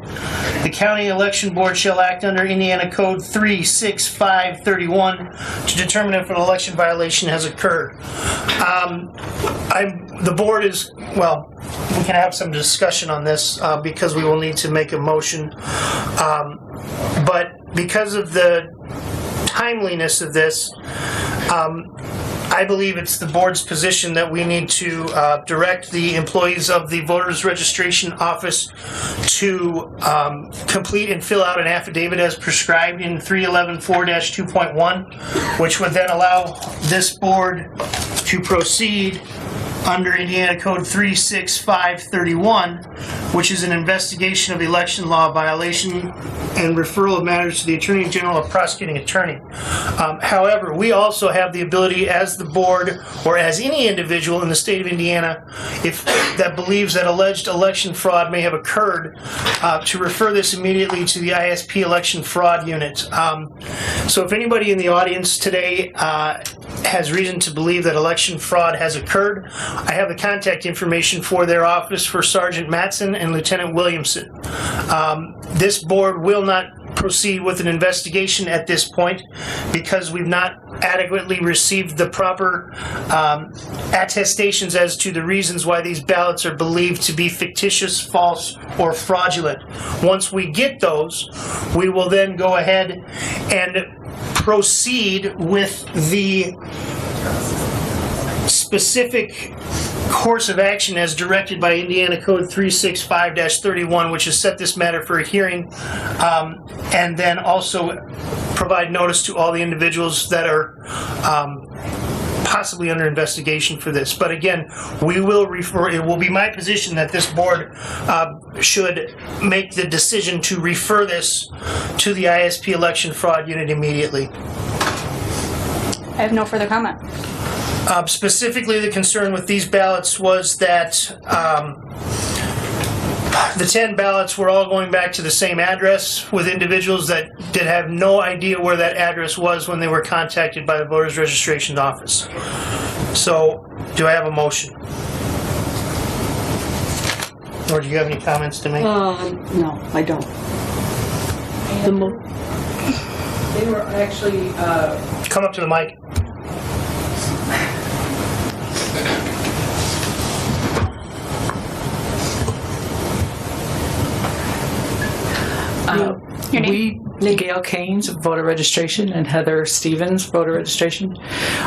The county election board shall act under Indiana Code 36531 to determine if an election violation has occurred. The board is, well, we can have some discussion on this because we will need to make a motion. But because of the timeliness of this, I believe it's the board's position that we need to direct the employees of the voters registration office to complete and fill out an affidavit as prescribed in 311-4-2.1, which would then allow this board to proceed under Indiana Code 36531, which is an investigation of election law violation and referral of matters to the Attorney General or prosecuting attorney. However, we also have the ability as the board or as any individual in the state of Indiana, if that believes that alleged election fraud may have occurred, to refer this immediately to the ISP Election Fraud Unit. So if anybody in the audience today has reason to believe that election fraud has occurred, I have the contact information for their office for Sergeant Matson and Lieutenant Williamson. This board will not proceed with an investigation at this point because we've not adequately received the proper attestations as to the reasons why these ballots are believed to be fictitious, false, or fraudulent. Once we get those, we will then go ahead and proceed with the specific course of action as directed by Indiana Code 365-31, which has set this matter for a hearing, and then also provide notice to all the individuals that are possibly under investigation for this. But again, we will refer, it will be my position that this board should make the decision to refer this to the ISP Election Fraud Unit immediately. I have no further comment. Specifically, the concern with these ballots was that the 10 ballots were all going back to the same address with individuals that did have no idea where that address was when they were contacted by the Voters Registration Office. So, do I have a motion? Or do you have any comments to make? No, I don't. They were actually, Come up to the mic. Your name? Gail Keynes, voter registration, and Heather Stevens, voter registration.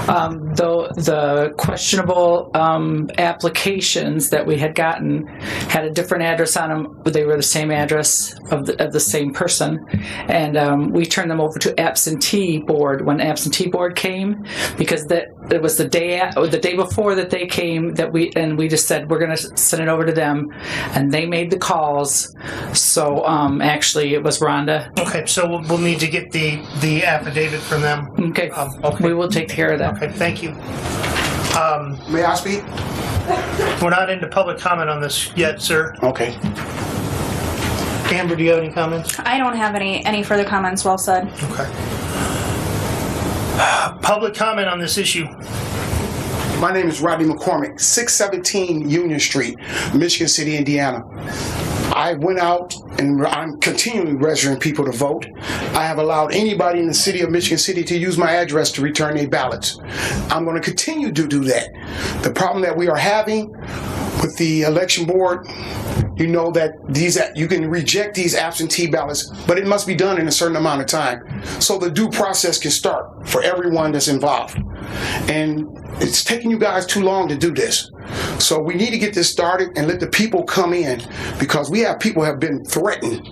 Though the questionable applications that we had gotten had a different address on them, but they were the same address of the same person, and we turned them over to absentee board when absentee board came, because it was the day before that they came that we just said we're going to send it over to them, and they made the calls. So actually, it was Rhonda. Okay, so we'll need to get the affidavit from them. Okay. Okay. We will take care of that. Okay, thank you. May I speak? We're not into public comment on this yet, sir. Okay. Amber, do you have any comments? I don't have any further comments. Well said. Okay. Public comment on this issue. My name is Rodney McCormick, 617 Union Street, Michigan City, Indiana. I went out and I'm continually registering people to vote. I have allowed anybody in the city of Michigan City to use my address to return their ballots. I'm going to continue to do that. The problem that we are having with the election board, you know that you can reject these absentee ballots, but it must be done in a certain amount of time. So the due process can start for everyone that's involved. And it's taking you guys too long to do this. So we need to get this started and let the people come in, because we have people have been threatened.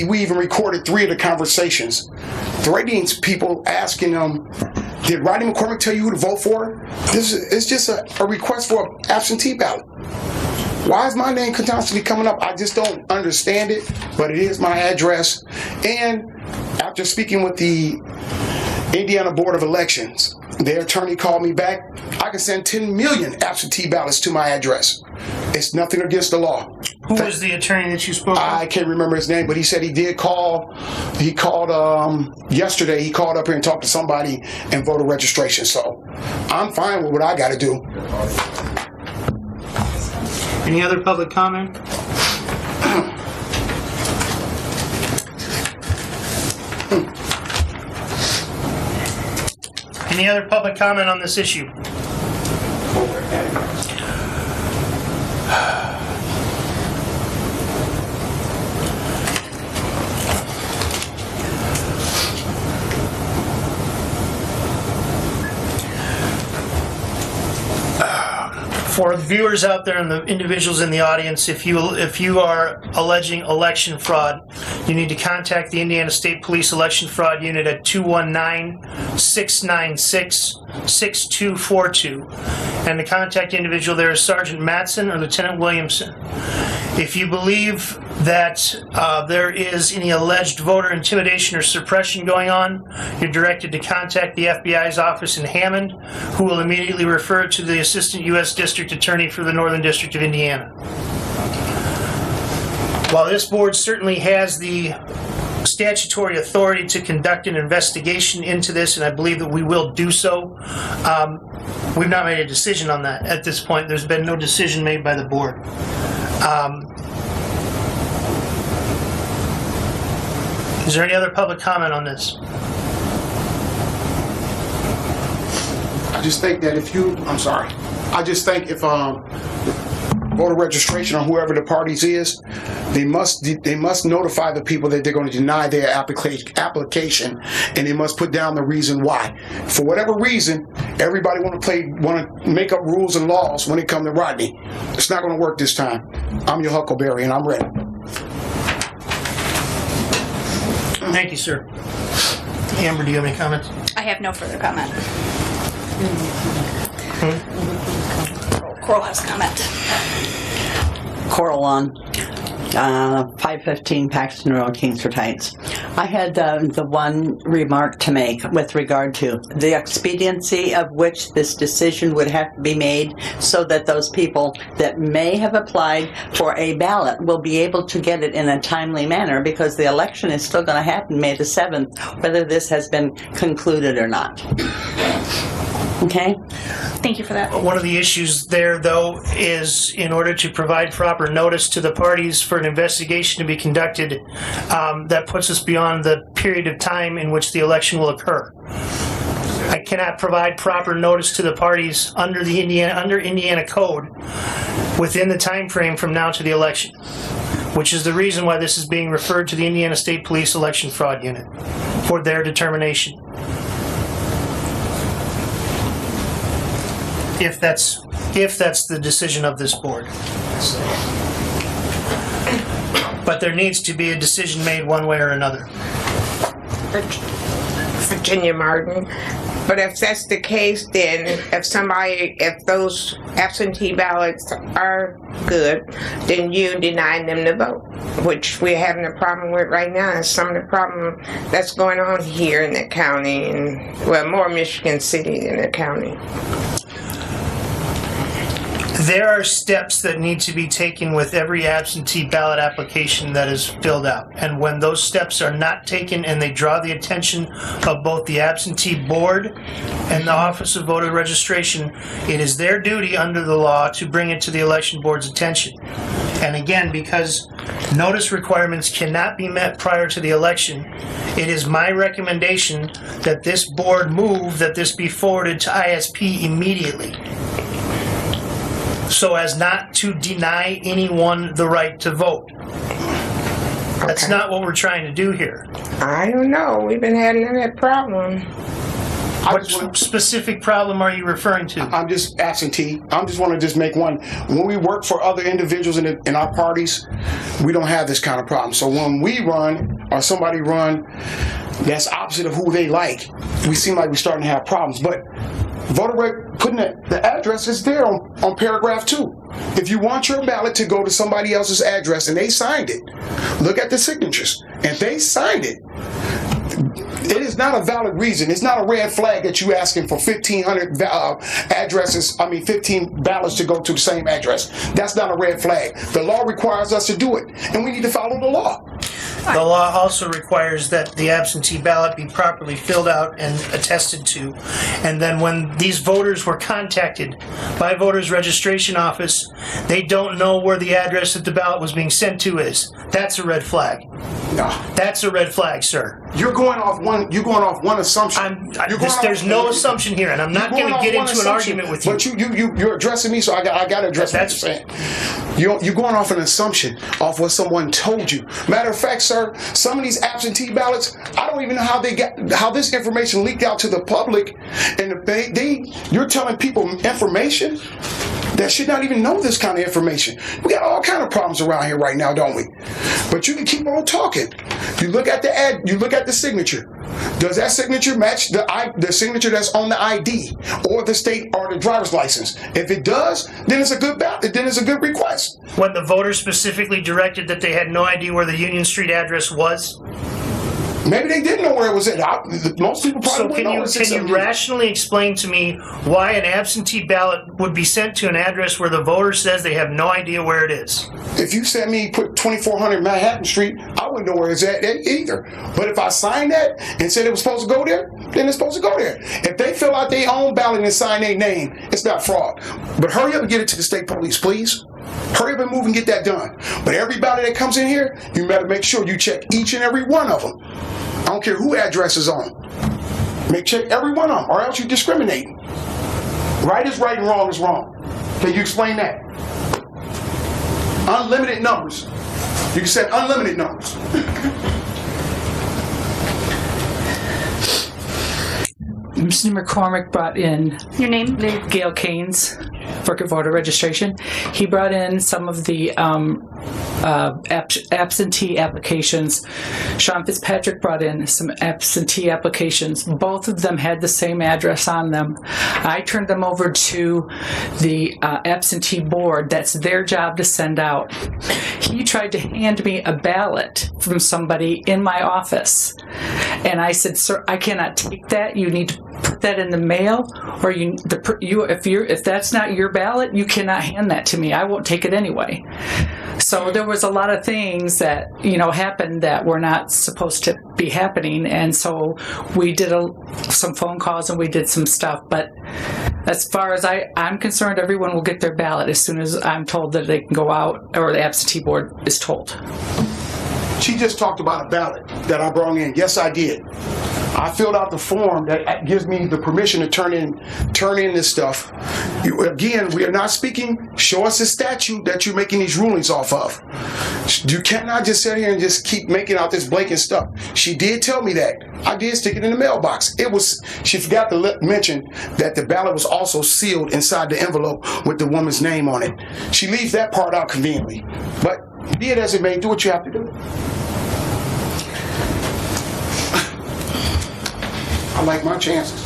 We even recorded 3 of the conversations, threatening people, asking them, did Rodney McCormick tell you who to vote for? It's just a request for an absentee ballot. Why is my name constantly coming up? I just don't understand it, but it is my address. And after speaking with the Indiana Board of Elections, their attorney called me back. I can send 10 million absentee ballots to my address. It's nothing against the law. Who was the attorney that you spoke with? I can't remember his name, but he said he did call. He called yesterday. He called up here and talked to somebody in voter registration. So I'm fine with what I got to do. Any other public comment? Any other public comment on this issue? For the viewers out there and the individuals in the audience, if you are alleging election fraud, you need to contact the Indiana State Police Election Fraud Unit at 219-696-6242. And the contact individual there is Sergeant Matson or Lieutenant Williamson. If you believe that there is any alleged voter intimidation or suppression going on, you're directed to contact the FBI's office in Hammond, who will immediately refer it to the Assistant U.S. District Attorney for the Northern District of Indiana. While this board certainly has the statutory authority to conduct an investigation into this, and I believe that we will do so, we've not made a decision on that at this point. There's been no decision made by the board. Is there any other public comment on this? I just think that if voter registration or whoever the parties is, they must notify the people that they're going to deny their application, and they must put down the reason why. For whatever reason, everybody want to make up rules and laws when it comes to Rodney. It's not going to work this time. I'm your Huckleberry, and I'm ready. Thank you, sir. Amber, do you have any comments? I have no further comment. Coral has comment. Coral on 515 Paxton Road, Kingsford Heights. I had the one remark to make with regard to the expediency of which this decision would have to be made so that those people that may have applied for a ballot will be able to get it in a timely manner, because the election is still going to happen May the 7th, whether this has been concluded or not. Okay? Thank you for that. One of the issues there, though, is in order to provide proper notice to the parties for an investigation to be conducted, that puts us beyond the period of time in which the election will occur. I cannot provide proper notice to the parties under Indiana code within the time frame from now to the election, which is the reason why this is being referred to the Indiana State Police Election Fraud Unit for their determination. If that's the decision of this board. But there needs to be a decision made one way or another. Virginia Martin. But if that's the case, then if those absentee ballots are good, then you deny them the vote, which we're having a problem with right now. Is some of the problem that's going on here in the county, and more Michigan City than the county. There are steps that need to be taken with every absentee ballot application that is filled out. And when those steps are not taken and they draw the attention of both the absentee board and the Office of Voter Registration, it is their duty under the law to bring it to the election board's attention. And again, because notice requirements cannot be met prior to the election, it is my recommendation that this board move that this be forwarded to ISP immediately, so as not to deny anyone the right to vote. That's not what we're trying to do here. I don't know. We've been having that problem. What specific problem are you referring to? I'm just absentee. I just want to make one. When we work for other individuals in our parties, we don't have this kind of problem. So when we run or somebody run that's opposite of who they like, we seem like we're starting to have problems. But putting the address is there on paragraph 2. If you want your ballot to go to somebody else's address and they signed it, look at the signatures. If they signed it, it is not a valid reason. It's not a red flag that you asking for 1,500 15 ballots to go to the same address. That's not a red flag. The law requires us to do it, and we need to follow the law. The law also requires that the absentee ballot be properly filled out and attested to. And then when these voters were contacted by Voters Registration Office, they don't know where the address that the ballot was being sent to is. That's a red flag. No. That's a red flag, sir. You're going off one assumption. There's no assumption here, and I'm not going to get into an argument with you. But you're addressing me, so I got to address what you're saying. You're going off an assumption off what someone told you. Matter of fact, sir, some of these absentee ballots, I don't even know how this information leaked out to the public, and you're telling people information that should not even know this kind of information. We got all kind of problems around here right now, don't we? But you can keep on talking. You look at the ad, you look at the signature. Does that signature match the signature that's on the ID or the state or the driver's license? If it does, then it's a good ballot. Then it's a good request. When the voters specifically directed that they had no idea where the Union Street address was? Maybe they didn't know where it was at. Most people probably So wouldn't know. can you rationally explain to me why an absentee ballot would be sent to an address where the voter says they have no idea where it is? If you sent me put 2400 Manhattan Street, I wouldn't know where it's at either. But if I signed that and said it was supposed to go there, then it's supposed to go there. If they fill out their own ballot and sign their name, it's not fraud. But hurry up and get it to the state police, please. Hurry up and move and get that done. But every ballot that comes in here, you better make sure you check each and every one of them. I don't care who address is on. Check every one of them, or else you're discriminating. Right is right and wrong is wrong. Can you explain that? Unlimited numbers. You can set unlimited numbers. Mr. McCormick brought in Your name? Gail Keynes for voter registration. He brought in some of the absentee applications. Sean Fitzpatrick brought in some absentee applications. Both of them had the same address on them. I turned them over to the absentee board. That's their job to send out. He tried to hand me a ballot from somebody in my office. And I said, sir, I cannot take that. You need to put that in the mail, or if that's not your ballot, you cannot hand that to me. I won't take it anyway. So there was a lot of things that happened that were not supposed to be happening, and so we did some phone calls and we did some stuff. But as far as I'm concerned, everyone will get their ballot as soon as I'm told that they can go out, or the absentee board is told. She just talked about a ballot that I brought in. Yes, I did. I filled out the form that gives me the permission to turn in this stuff. Again, we are not speaking. Show us a statute that you're making these rulings off of. You cannot just sit here and just keep making out this blatant stuff. She did tell me that. I did stick it in the mailbox. She forgot to mention that the ballot was also sealed inside the envelope with the woman's name on it. She leaves that part out conveniently. But be it as it may, do what you have to do. I like my chances.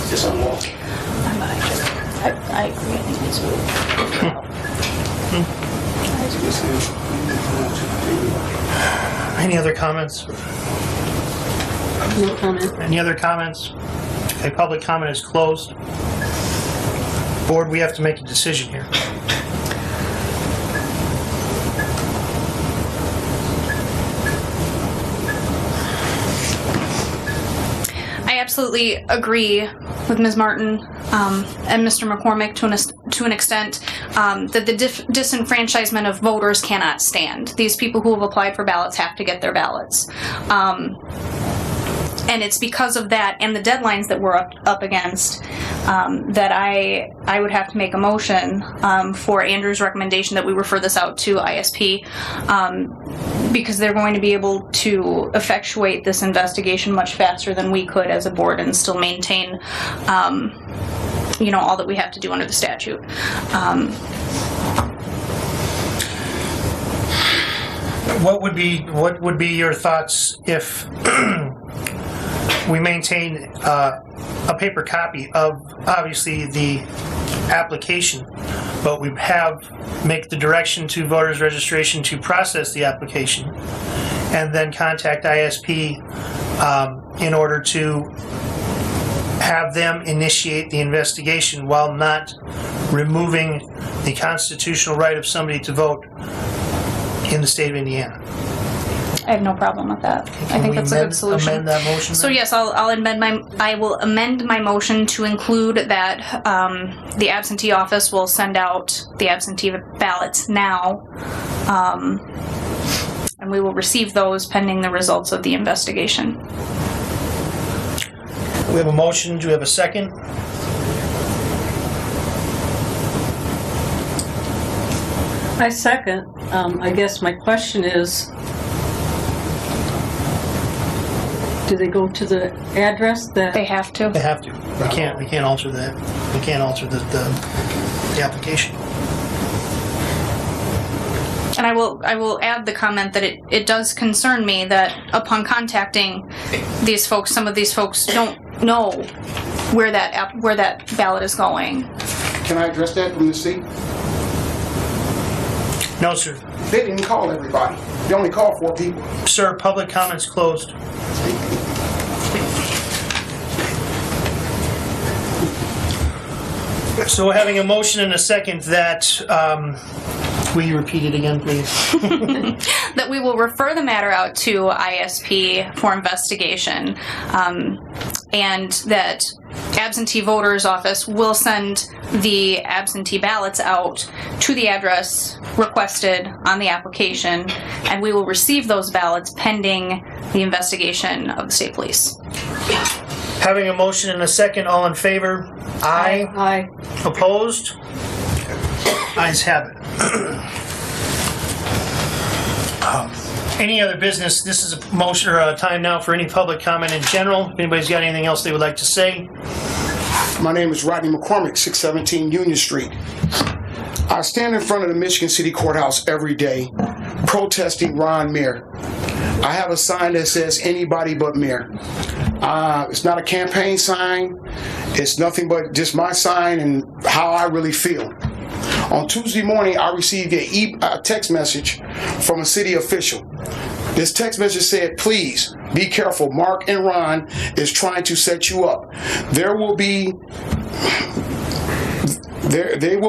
Just unwalk. I agree. I think it's Any other comments? No comment. Any other comments? Okay, public comment is closed. Board, we have to make a decision here. I absolutely agree with Ms. Martin and Mr. McCormick to an extent that the disenfranchisement of voters cannot stand. These people who have applied for ballots have to get their ballots. And it's because of that and the deadlines that we're up against that I would have to make a motion for Andrew's recommendation that we refer this out to ISP because they're going to be able to effectuate this investigation much faster than we could as a board and still maintain all that we have to do under the statute. What would be your thoughts if we maintain a paper copy of obviously the application, but we make the direction to voters registration to process the application, and then contact ISP in order to have them initiate the investigation while not removing the constitutional right of somebody to vote in the state of Indiana? I have no problem with that. I think that's a good solution. Amend that motion? So yes, I will amend my motion to include that the absentee office will send out the absentee ballots now, and we will receive those pending the results of the investigation. We have a motion. Do we have a second? I second. I guess my question is, Do they go to the address that? They have to. They have to. We can't alter that. We can't alter the application. And I will add the comment that it does concern me that upon contacting these folks, some of these folks don't know where that ballot is going. Can I address that from the seat? No, sir. They didn't call everybody. They only called 4 people. Sir, public comments closed. So we're having a motion and a second that, will you repeat it again, please? That we will refer the matter out to ISP for investigation, and that absentee voters office will send the absentee ballots out to the address requested on the application, and we will receive those ballots pending the investigation of the state police. Having a motion and a second, all in favor? Aye. Aye. Opposed? Ayes have it. Any other business? This is a motion or a time now for any public comment in general. If anybody's got anything else they would like to say. My name is Rodney McCormick, 617 Union Street. I stand in front of the Michigan City Courthouse every day protesting Ron Mayer. I have a sign that says anybody but Mayer. It's not a campaign sign. It's nothing but just my sign and how I really feel. On Tuesday morning, I received a text message from a city official. This text message said, please be careful. Mark and Ron is trying to set you up. They will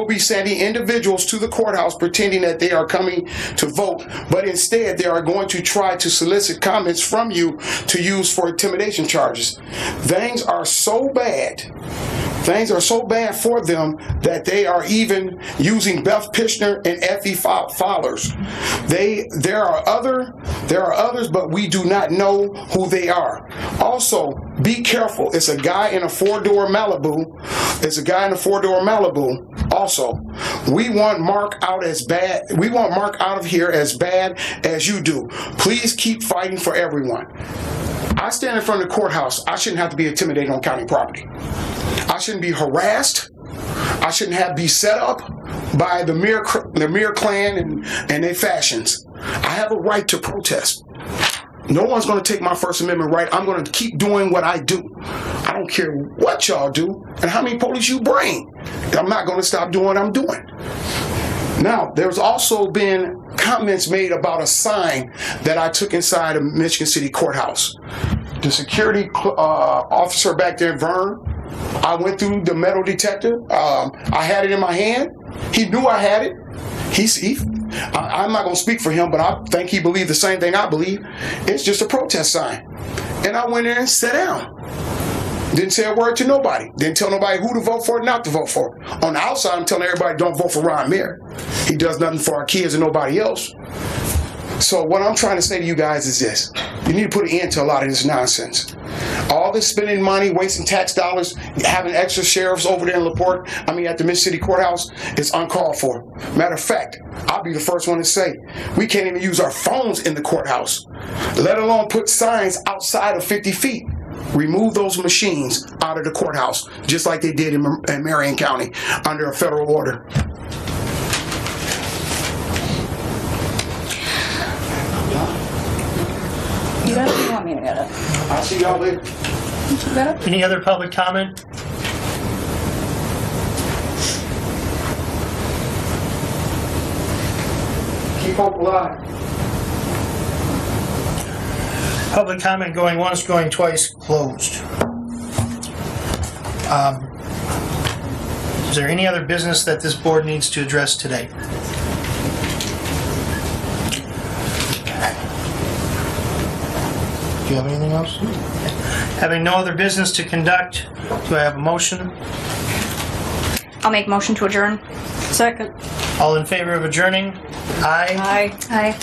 be sending individuals to the courthouse pretending that they are coming to vote, but instead they are going to try to solicit comments from you to use for intimidation charges. Things are so bad for them that they are even using Beth Pishner and Effie Fowlers. There are others, but we do not know who they are. Also, be careful. It's a guy in a 4-door Malibu. Also, we want Mark out as bad. We want Mark out of here as bad as you do. Please keep fighting for everyone. I stand in front of the courthouse. I shouldn't have to be intimidated on county property. I shouldn't be harassed. I shouldn't be set up by the Mayer clan and their fashions. I have a right to protest. No one's going to take my First Amendment right. I'm going to keep doing what I do. I don't care what y'all do and how many police you bring. I'm not going to stop doing what I'm doing. Now, there's also been comments made about a sign that I took inside of Michigan City Courthouse. The security officer back there, Vern, I went through the metal detector. I had it in my hand. He knew I had it. I'm not going to speak for him, but I think he believed the same thing I believe. It's just a protest sign. And I went in and sat down. Didn't say a word to nobody. Didn't tell nobody who to vote for or not to vote for. On the outside, I'm telling everybody don't vote for Ron Mayer. He does nothing for our kids and nobody else. So what I'm trying to say to you guys is this. You need to put an end to a lot of this nonsense. All this spending money, wasting tax dollars, having extra sheriffs over there in LaPorte, at the Mississippi City Courthouse, is uncalled for. Matter of fact, I'll be the first one to say, we can't even use our phones in the courthouse, let alone put signs outside of 50 feet. Remove those machines out of the courthouse, just like they did in Marion County under a federal order. You got it? You want me to get it? I'll see y'all later. You got it? Any other public comment? Keep hope alive. Public comment going once, going twice, closed. Is there any other business that this board needs to address today? Do you have anything else? Having no other business to conduct, do I have a motion? I'll make motion to adjourn. Second. All in favor of adjourning? Aye. Aye. Aye.